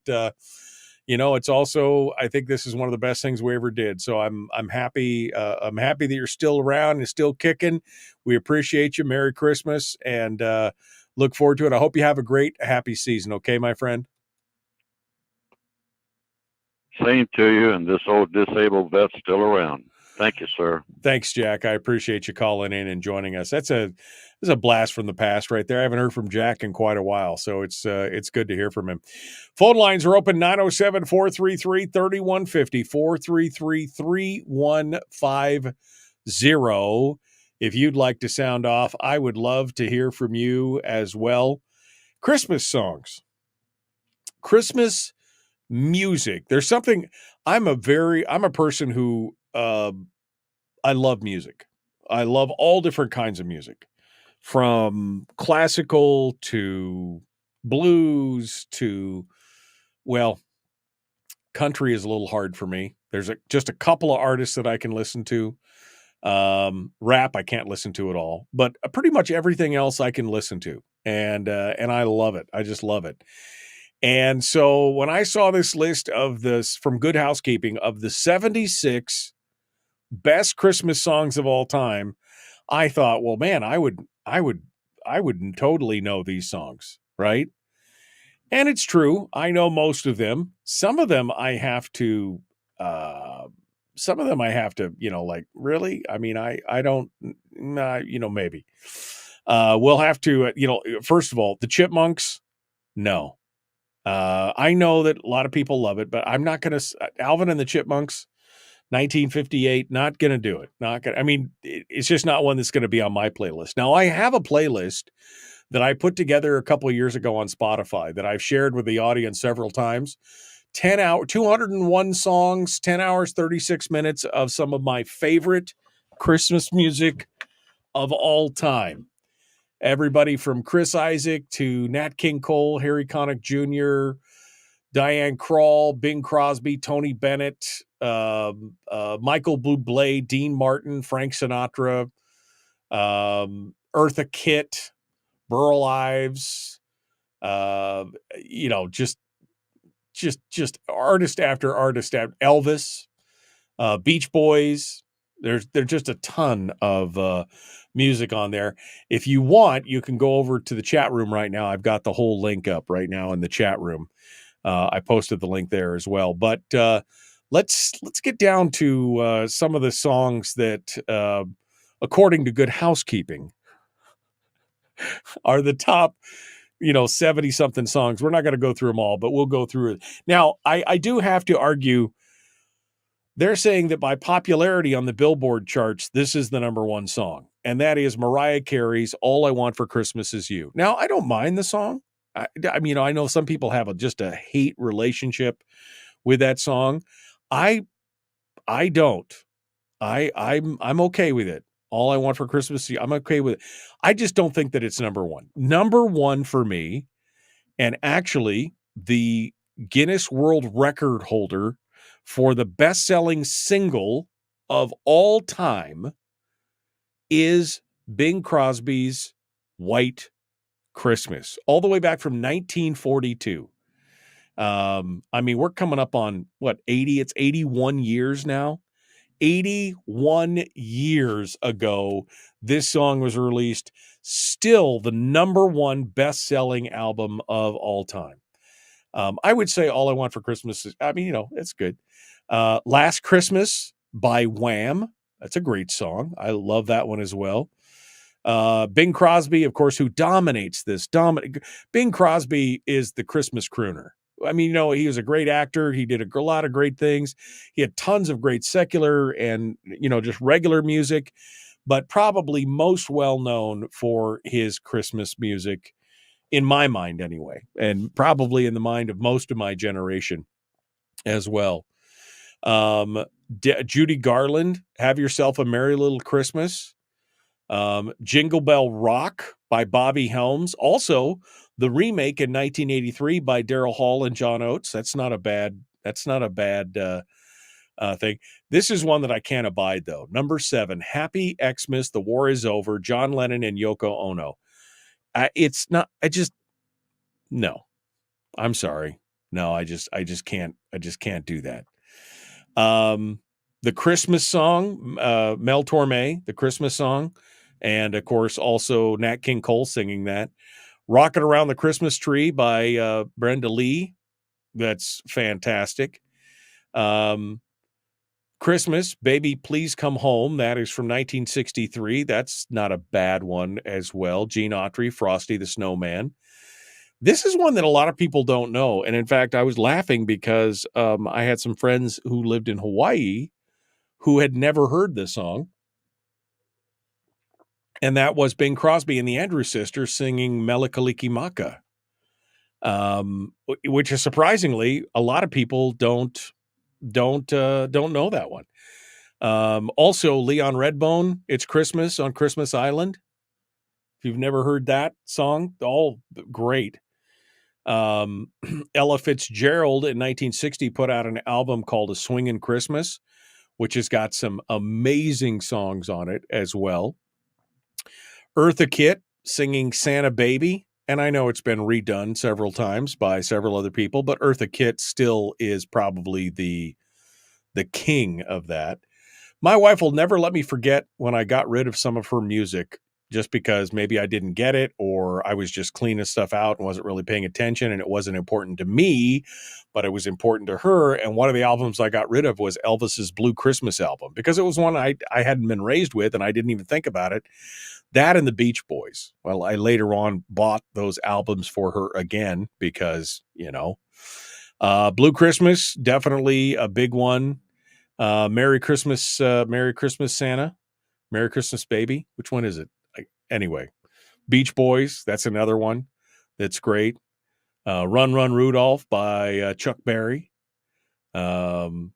Speaker 7: It's also, I think this is one of the best things we ever did. So I'm happy. I'm happy that you're still around and still kicking. We appreciate you. Merry Christmas, and look forward to it. I hope you have a great, happy season. Okay, my friend.
Speaker 11: Same to you. And this old disabled vet's still around. Thank you, sir.
Speaker 7: Thanks, Jack. I appreciate you calling in and joining us. That's a blast from the past right there. I haven't heard from Jack in quite a while, so it's good to hear from him. Phone lines are open, 907-433-3150, 433-3150. If you'd like to sound off, I would love to hear from you as well. Christmas songs. Christmas music. There's something, I'm a person who I love music. I love all different kinds of music, from classical to blues to, well, Country is a little hard for me. There's just a couple of artists that I can listen to. Rap I can't listen to at all, but pretty much everything else I can listen to, and I love it. I just love it. And so when I saw this list of this from Good Housekeeping of the 76 best Christmas songs of all time, I thought, well, man, I would totally know these songs, right? And it's true. I know most of them. Some of them I have to, like, really? I mean, I don't, maybe. We'll have to, first of all, the Chipmunks, no. I know that a lot of people love it, but I'm not going to, Alvin and the Chipmunks, 1958, not going to do it. It's just not one that's going to be on my playlist. Now, I have a playlist that I put together a couple of years ago on Spotify that I've shared with the audience several times. 201 songs, 10 hours, 36 minutes of some of my favorite Christmas music of all time. Everybody from Chris Isaak to Nat King Cole, Harry Connick Jr., Diane Krall, Bing Crosby, Tony Bennett, Michael Bublé, Dean Martin, Frank Sinatra, Eartha Kitt, Burl Ives, just artist after artist, Elvis, Beach Boys. There's just a ton of music on there. If you want, you can go over to the chat room right now. I've got the whole link up right now in the chat room. I posted the link there as well. But let's get down to some of the songs that, according to Good Housekeeping, are the top, 70-something songs. We're not going to go through them all, but we'll go through it. Now, I do have to argue, they're saying that by popularity on the Billboard charts, this is the number one song, and that is Mariah Carey's All I Want for Christmas Is You. Now, I don't mind the song. I know some people have just a hate relationship with that song. I don't. I'm okay with it. All I Want for Christmas, I'm okay with it. I just don't think that it's number one. Number one for me, and actually the Guinness World Record holder for the best-selling single of all time, is Bing Crosby's White Christmas, all the way back from 1942. We're coming up on, 80? It's 81 years now. 81 years ago, this song was released, still the number one best-selling album of all time. I would say All I Want for Christmas is, it's good. Last Christmas by Wham. That's a great song. I love that one as well. Bing Crosby, of course, who dominates this. Bing Crosby is the Christmas crooner. He was a great actor. He did a lot of great things. He had tons of great secular and, just regular music, but probably most well known for his Christmas music, in my mind anyway, and probably in the mind of most of my generation as well. Judy Garland, Have Yourself a Merry Little Christmas. Jingle Bell Rock by Bobby Helms. Also, the remake in 1983 by Daryl Hall and John Oates. That's not a bad thing. This is one that I can't abide, though. Number 7, Happy Xmas, The War Is Over, John Lennon and Yoko Ono. No, I'm sorry. No, I just can't do that. The Christmas song, Mel Torme, the Christmas song. And of course, also Nat King Cole singing that. Rockin' Around the Christmas Tree by Brenda Lee. That's fantastic. Christmas, Baby Please Come Home. That is from 1963. That's not a bad one as well. Gene Autry, Frosty the Snowman. This is one that a lot of people don't know. And in fact, I was laughing because I had some friends who lived in Hawaii who had never heard this song. And that was Bing Crosby and the Andrews Sisters singing Mele Kalikimaka, which is surprisingly, a lot of people don't know that one. Also, Leon Redbone, It's Christmas on Christmas Island. If you've never heard that song, all great. Ella Fitzgerald in 1960 put out an album called A Swingin' Christmas, which has got some amazing songs on it as well. Eartha Kitt singing Santa Baby. And I know it's been redone several times by several other people, but Eartha Kitt still is probably the king of that. My wife will never let me forget when I got rid of some of her music just because maybe I didn't get it or I was just cleaning stuff out and wasn't really paying attention and it wasn't important to me, but it was important to her. And one of the albums I got rid of was Elvis's Blue Christmas album because it was one I hadn't been raised with and I didn't even think about it. That and the Beach Boys. Well, I later on bought those albums for her again because, Blue Christmas, definitely a big one. Merry Christmas, Santa. Merry Christmas, Baby. Which one is it? Anyway, Beach Boys, that's another one that's great. Run, Run, Rudolph by Chuck Berry. Winter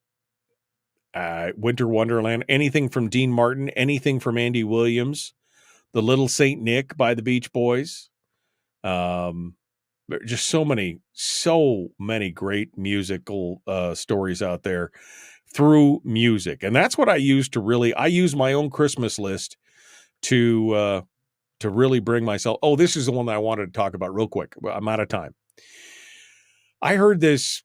Speaker 7: Wonderland. Anything from Dean Martin. Anything from Andy Williams. The Little Saint Nick by the Beach Boys. Just so many great musical stories out there through music. And that's what I use I use my own Christmas list to really bring myself. Oh, this is the one that I wanted to talk about real quick. I'm out of time. I heard this,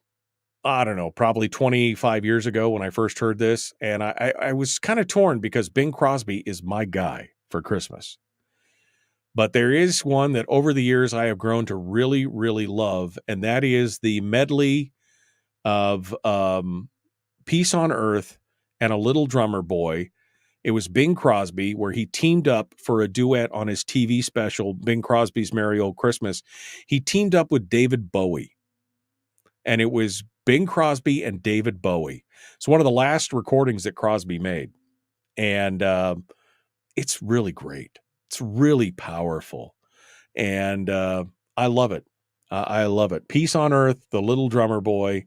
Speaker 7: I don't know, probably 25 years ago when I first heard this. And I was kind of torn because Bing Crosby is my guy for Christmas. But there is one that over the years I have grown to really, really love. And that is the medley of Peace on Earth and A Little Drummer Boy. It was Bing Crosby where he teamed up for a duet on his TV special, Bing Crosby's Merry Old Christmas. He teamed up with David Bowie. And it was Bing Crosby and David Bowie. It's one of the last recordings that Crosby made. And it's really great. It's really powerful. And I love it. I love it. Peace on Earth, The Little Drummer Boy,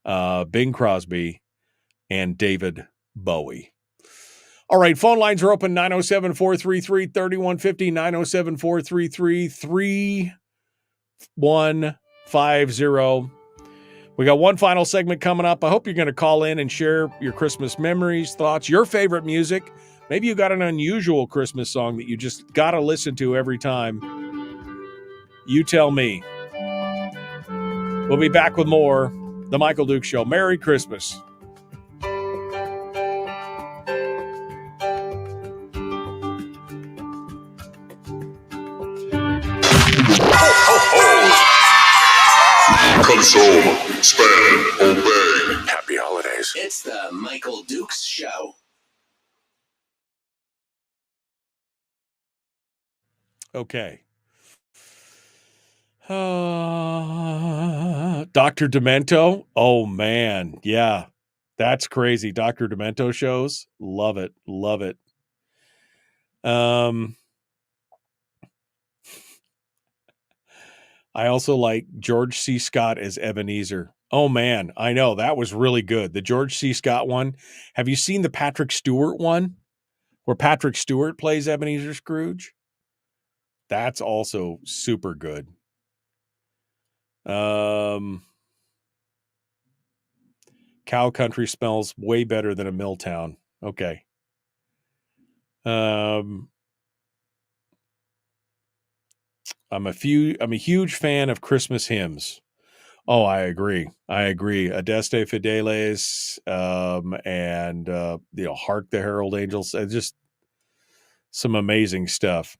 Speaker 7: Bing Crosby, and David Bowie. All right, phone lines are open, 907-433-3150, 907-433-3150. We got one final segment coming up. I hope you're going to call in and share your Christmas memories, thoughts, your favorite music. Maybe you got an unusual Christmas song that you just got to listen to every time. You tell me. We'll be back with more The Michael Duke Show. Merry Christmas.
Speaker 12: Consume, spend, obey.
Speaker 1: Happy holidays. It's the Michael Dukes Show.
Speaker 7: Okay. Dr. Demento. Oh, man. Yeah. That's crazy. Dr. Demento shows. Love it. Love it. I also like George C. Scott as Ebenezer. Oh, man. I know. That was really good. The George C. Scott one. Have you seen the Patrick Stewart one where Patrick Stewart plays Ebenezer Scrooge? That's also super good. Cow Country smells way better than a mill town. Okay. I'm a huge fan of Christmas hymns. Oh, I agree. Adeste Fideles, and Hark the Herald Angels. Just some amazing stuff.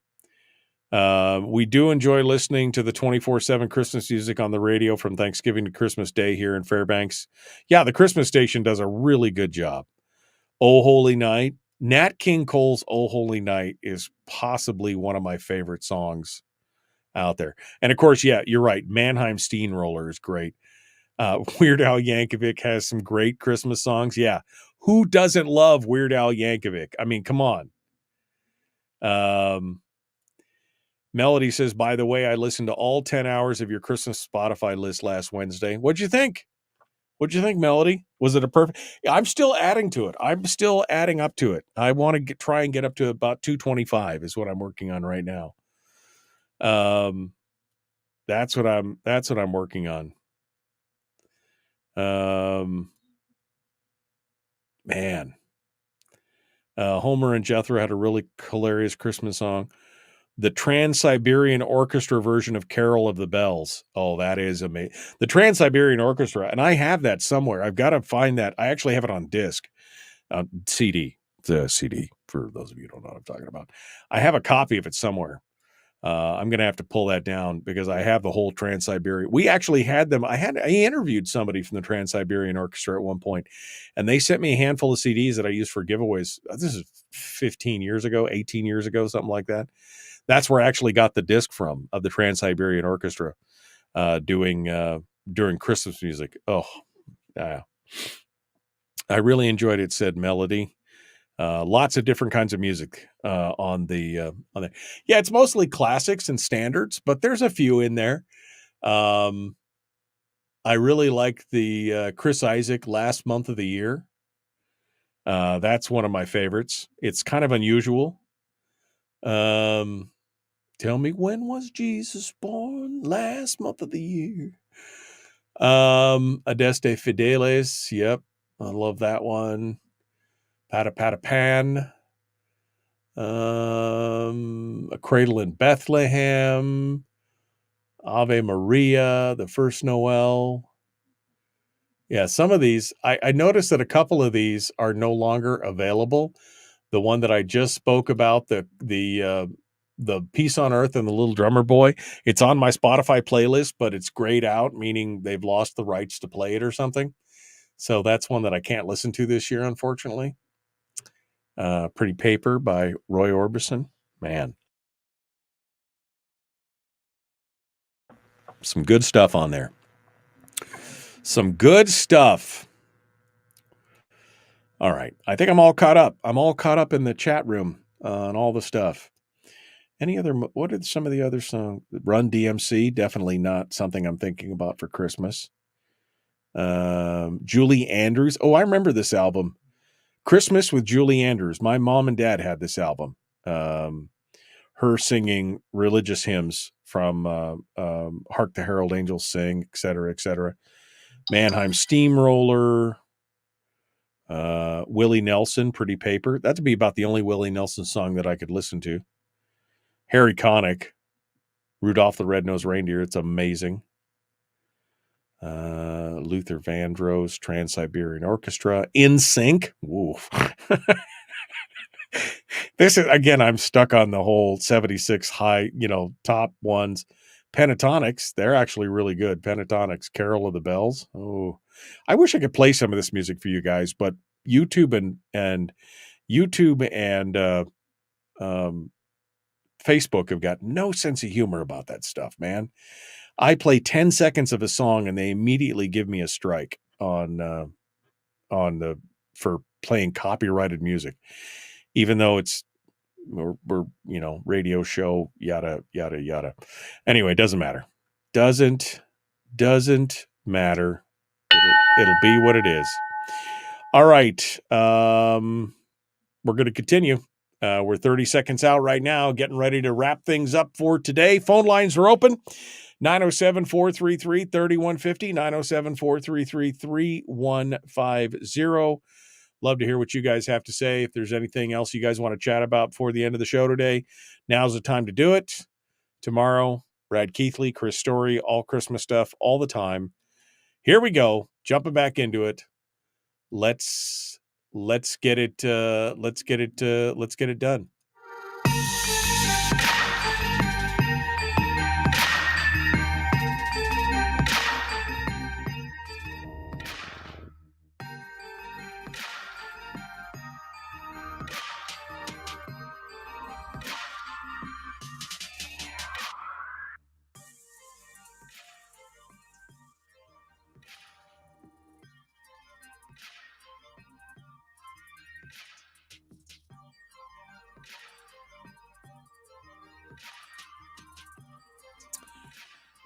Speaker 7: We do enjoy listening to the 24/7 Christmas music on the radio from Thanksgiving to Christmas Day here in Fairbanks. Yeah, the Christmas station does a really good job. Oh Holy Night. Nat King Cole's Oh Holy Night is possibly one of my favorite songs out there. And of course, yeah, you're right. Mannheim Steamroller is great. Weird Al Yankovic has some great Christmas songs. Yeah. Who doesn't love Weird Al Yankovic? I mean, come on. Melody says, by the way, I listened to all 10 hours of your Christmas Spotify list last Wednesday. What'd you think? Melody? Was it a perfect? I'm still adding to it. I'm still adding up to it. I want to try and get up to about 225 is what I'm working on right now. That's what I'm working on. Man. Homer and Jethro had a really hilarious Christmas song. The Trans-Siberian Orchestra version of Carol of the Bells. Oh, that is amazing. The Trans-Siberian Orchestra, and I have that somewhere. I've got to find that. I actually have it on disc, CD. The CD, for those of you who don't know what I'm talking about. I have a copy of it somewhere. I'm going to have to pull that down because I have the whole Trans-Siberian. We actually had them. I interviewed somebody from the Trans-Siberian Orchestra at one point, and they sent me a handful of CDs that I used for giveaways. This is 15 years ago, 18 years ago, something like that. That's where I actually got the disc from of the Trans-Siberian Orchestra during Christmas music. Oh, I really enjoyed it. Said Melody. Lots of different kinds of music on there. Yeah, it's mostly classics and standards, but there's a few in there. I really like the Chris Isaak Last Month of the Year. That's one of my favorites. It's kind of unusual. Tell me, when was Jesus born? Last month of the year. Adeste Fideles. Yep. I love that one. Pata Pata Pan. A Cradle in Bethlehem. Ave Maria. The First Noel. Yeah, some of these, I noticed that a couple of these are no longer available. The one that I just spoke about, the Peace on Earth and the Little Drummer Boy, it's on my Spotify playlist, but it's grayed out, meaning they've lost the rights to play it or something. So that's one that I can't listen to this year, unfortunately. Pretty Paper by Roy Orbison. Man. Some good stuff on there. Some good stuff. All right. I think I'm all caught up. I'm all caught up in the chat room on all the stuff. What are some of the other songs? Run DMC, definitely not something I'm thinking about for Christmas. Julie Andrews. Oh, I remember this album. Christmas with Julie Andrews. My mom and dad had this album. Her singing religious hymns from Hark the Herald Angels Sing, et cetera, et cetera. Mannheim Steamroller. Willie Nelson, Pretty Paper. That'd be about the only Willie Nelson song that I could listen to. Harry Connick, Rudolph the Red-Nosed Reindeer. It's amazing. Luther Vandross, Trans-Siberian Orchestra. In Sync. Ooh. This is, again, I'm stuck on the whole 76 high, top ones. Pentatonics, they're actually really good. Pentatonics, Carol of the Bells. Oh, I wish I could play some of this music for you guys, but YouTube and Facebook have got no sense of humor about that stuff, man. I play 10 seconds of a song and they immediately give me a strike for playing copyrighted music, even though we're radio show, yada, yada, yada. Anyway, doesn't matter. Doesn't matter. It'll be what it is. All right. We're going to continue. We're 30 seconds out right now, getting ready to wrap things up for today. Phone lines are open. 907-433-3150, 907-433-3150. Love to hear what you guys have to say. If there's anything else you guys want to chat about before the end of the show today, now's the time to do it. Tomorrow, Brad Keithley, Chris Story, all Christmas stuff all the time. Here we go. Jumping back into it. Let's get it done.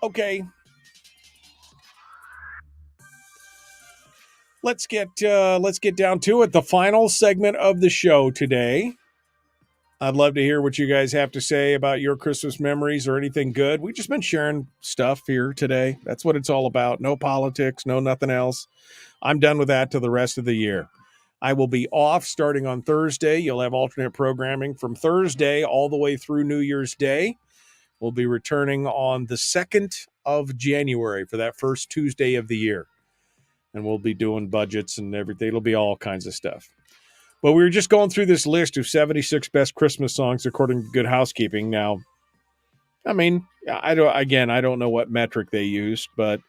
Speaker 7: Okay. Let's get down to it. The final segment of the show today. I'd love to hear what you guys have to say about your Christmas memories or anything good. We've just been sharing stuff here today. That's what it's all about. No politics, no nothing else. I'm done with that till the rest of the year. I will be off starting on Thursday. You'll have alternate programming from Thursday all the way through New Year's Day. We'll be returning on the 2nd of January for that first Tuesday of the year. And we'll be doing budgets and everything. It'll be all kinds of stuff. But we were just going through this list of 76 best Christmas songs according to Good Housekeeping. Now, I mean, I don't know what metric they used, but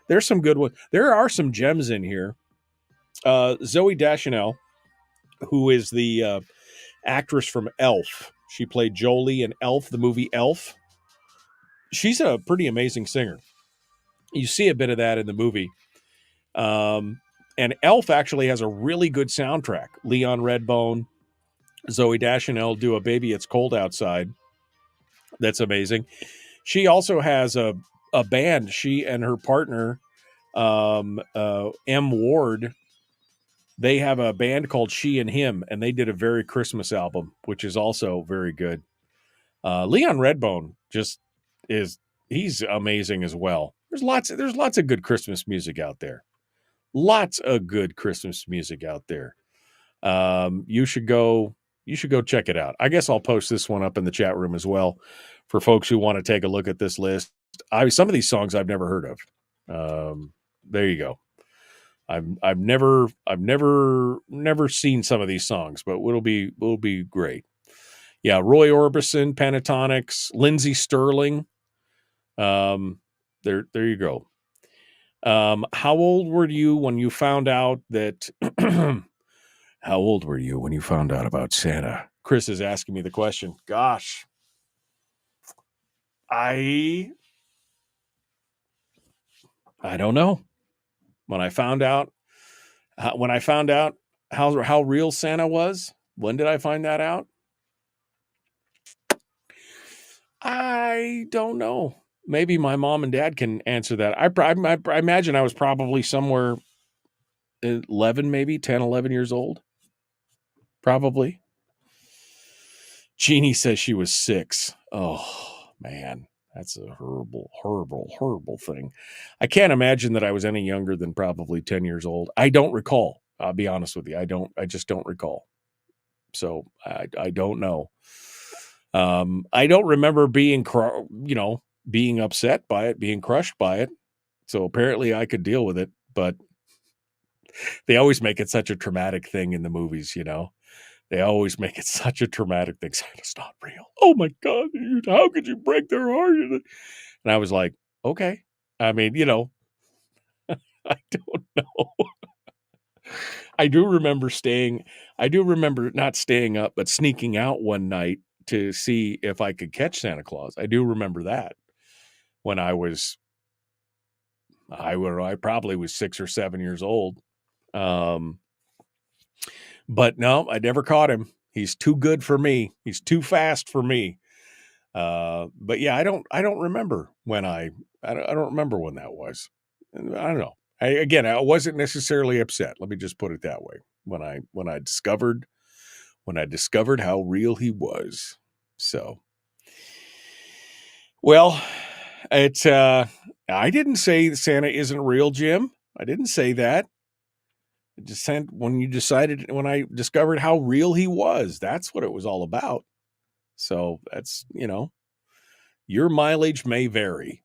Speaker 7: there's some good ones. There are some gems in here. Zooey Deschanel, who is the actress from Elf. She played Jolie in Elf, the movie Elf. She's a pretty amazing singer. You see a bit of that in the movie. And Elf actually has a really good soundtrack. Leon Redbone, Zooey Deschanel do A Baby It's Cold Outside. That's amazing. She also has a band. She and her partner, M. Ward, they have a band called She and Him, and they did a very Christmas album, which is also very good. Leon Redbone he's amazing as well. There's lots of good Christmas music out there. Lots of good Christmas music out there. You should go check it out. I guess I'll post this one up in the chat room as well for folks who want to take a look at this list. Some of these songs I've never heard of. There you go. I've never seen some of these songs, but will be great. Yeah, Roy Orbison, Pentatonics, Lindsey Sterling. There you go. How old were you when you found out that? How old were you when you found out about Santa? Chris is asking me the question. Gosh, I don't know. When I found out how real Santa was, when did I find that out? I don't know. Maybe my mom and dad can answer that. I imagine I was probably somewhere 11 years old. Probably. Jeannie says she was 6. Oh, man. That's a horrible, horrible, horrible thing. I can't imagine that I was any younger than probably 10 years old. I don't recall. I'll be honest with you. I just don't recall. So I don't know. I don't remember being upset by it, being crushed by it. So apparently I could deal with it, but they always make it such a traumatic thing in the movies, They always make it such a traumatic thing. Santa's not real. Oh my God, how could you break their heart? And I was like, okay. I mean, I don't know. I do remember not staying up, but sneaking out one night to see if I could catch Santa Claus. I do remember that when I probably was 6 or 7 years old. But no, I never caught him. He's too good for me. He's too fast for me. But yeah, I don't remember when I don't remember when that was. I don't know. I wasn't necessarily upset. Let me just put it that way. When I discovered how real he was. So, well, it's I didn't say Santa isn't real, Jim. I didn't say that. I just said when I discovered how real he was, that's what it was all about. So that's, your mileage may vary.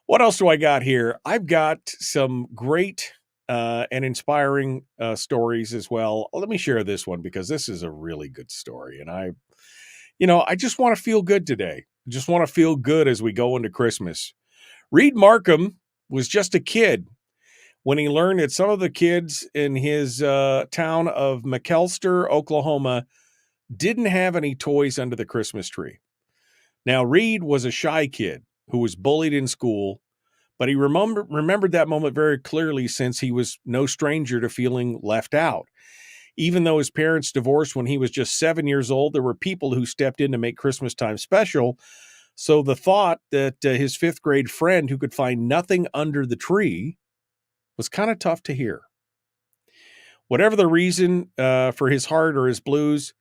Speaker 7: What else do I got here? I've got some great and inspiring stories as well. Let me share this one because this is a really good story. And I just want to feel good today. I just want to feel good as we go into Christmas. Reed Markham was just a kid when he learned that some of the kids in his town of McAlester, Oklahoma, didn't have any toys under the Christmas tree. Now, Reed was a shy kid who was bullied in school, but he remembered that moment very clearly since he was no stranger to feeling left out. Even though his parents divorced when he was just 7 years old, there were people who stepped in to make Christmas time special. So the thought that his 5th grade friend who could find nothing under the tree was kind of tough to hear. Whatever the reason for his heart or his blues,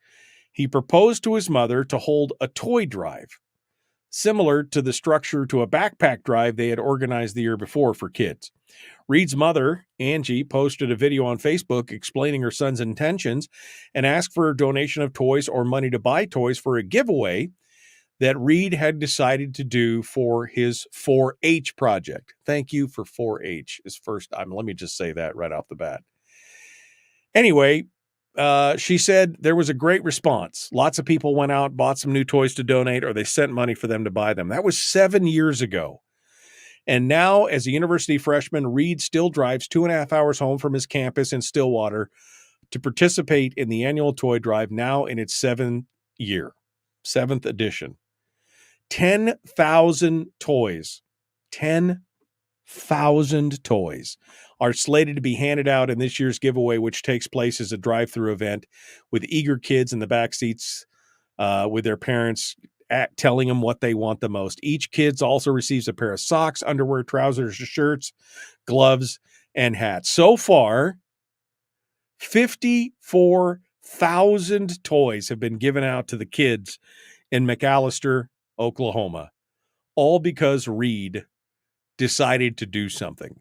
Speaker 7: he proposed to his mother to hold a toy drive, similar to the structure to a backpack drive they had organized the year before for kids. Reed's mother, Angie, posted a video on Facebook explaining her son's intentions and asked for a donation of toys or money to buy toys for a giveaway that Reed had decided to do for his 4-H project. Thank you for 4-H his first time. Let me just say that right off the bat. Anyway, she said there was a great response. Lots of people went out, bought some new toys to donate, or they sent money for them to buy them. That was 7 years ago. And now, as a university freshman, Reed still drives 2.5 hours home from his campus in Stillwater to participate in the annual toy drive, now in its 7th year, 7th edition. 10,000 toys. 10,000 toys are slated to be handed out in this year's giveaway, which takes place as a drive-through event with eager kids in the back seats with their parents telling them what they want the most. Each kid also receives a pair of socks, underwear, trousers, shirts, gloves, and hats. So far, 54,000 toys have been given out to the kids in McAlester, Oklahoma, all because Reed decided to do something.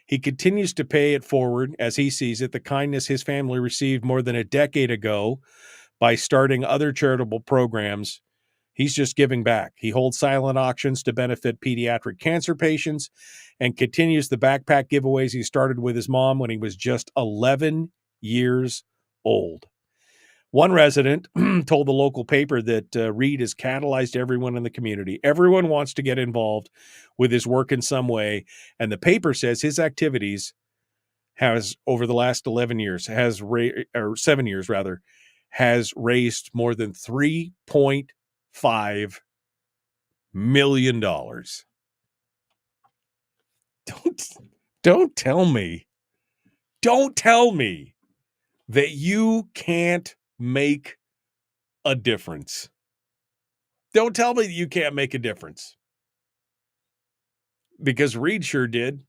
Speaker 7: He continues to pay it forward, as he sees it, the kindness his family received more than a decade ago by starting other charitable programs. He's just giving back. He holds silent auctions to benefit pediatric cancer patients and continues the backpack giveaways he started with his mom when he was just 11 years old. One resident told the local paper that Reed has catalyzed everyone in the community. Everyone wants to get involved with his work in some way, and the paper says his activities has, over the last 7 years, has raised more than $3.5 million. Don't tell me that you can't make a difference. Don't tell me that you can't make a difference. Because Reed sure did.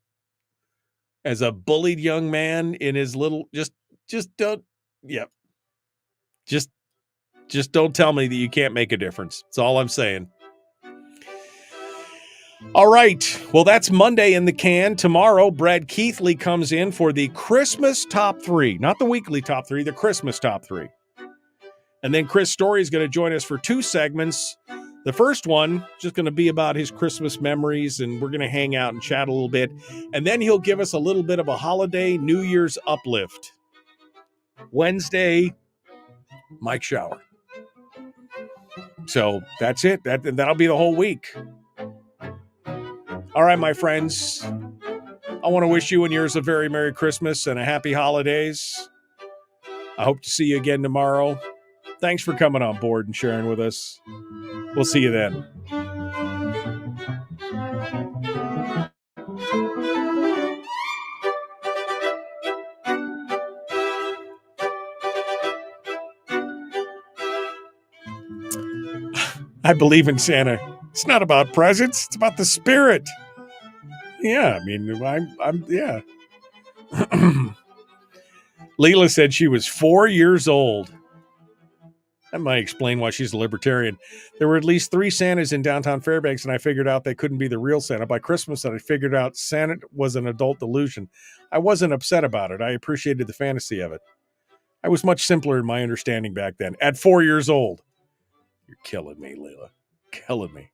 Speaker 7: As a bullied young man in his little, just don't don't tell me that you can't make a difference. That's all I'm saying. All right. Well, that's Monday in the can. Tomorrow, Brad Keithley comes in for the Christmas top 3, not the weekly top 3, the Christmas top 3. And then Chris Story is going to join us for 2 segments. The first one is just going to be about his Christmas memories, and we're going to hang out and chat a little bit. And then he'll give us a little bit of a holiday New Year's uplift. Wednesday, Mike Shower. So that's it. That'll be the whole week. All right, my friends. I want to wish you and yours a very Merry Christmas and a Happy Holidays. I hope to see you again tomorrow. Thanks for coming on board and sharing with us. We'll see you then. I believe in Santa. It's not about presents. It's about the spirit. Yeah, I mean, yeah. Leela said she was 4 years old. That might explain why she's a libertarian. There were at least 3 Santas in downtown Fairbanks, and I figured out they couldn't be the real Santa. By Christmas, I figured out Santa was an adult delusion. I wasn't upset about it. I appreciated the fantasy of it. I was much simpler in my understanding back then. At 4 years old. You're killing me, Leila. Killing me.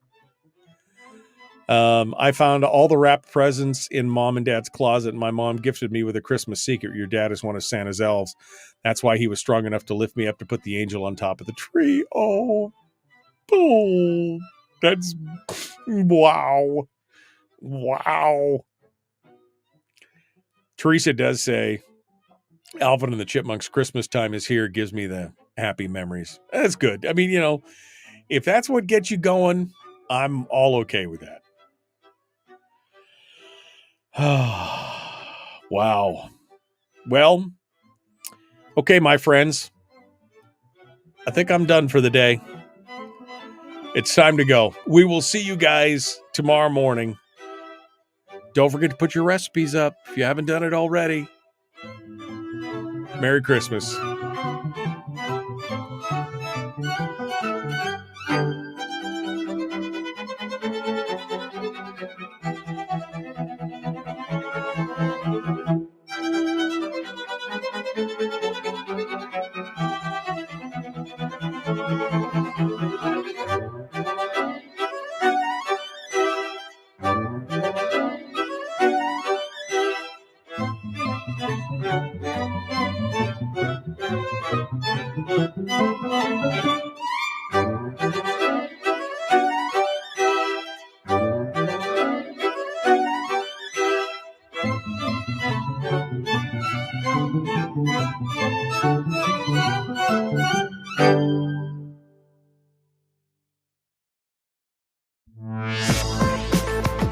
Speaker 7: I found all the wrapped presents in Mom and Dad's closet, and my mom gifted me with a Christmas secret. Your dad is one of Santa's elves. That's why he was strong enough to lift me up to put the angel on top of the tree. Oh, that's wow. Teresa does say, Alvin and the Chipmunks, Christmas time is here, gives me the happy memories. That's good. I mean, if that's what gets you going, I'm all okay with that. Wow. Well, okay, my friends. I think I'm done for the day. It's time to go. We will see you guys tomorrow morning. Don't forget to put your recipes up if you haven't done it already. Merry Christmas.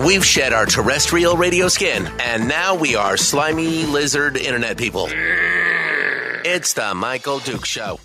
Speaker 1: We've shed our terrestrial radio skin, and now we are slimy lizard internet people. It's the Michael Duke Show.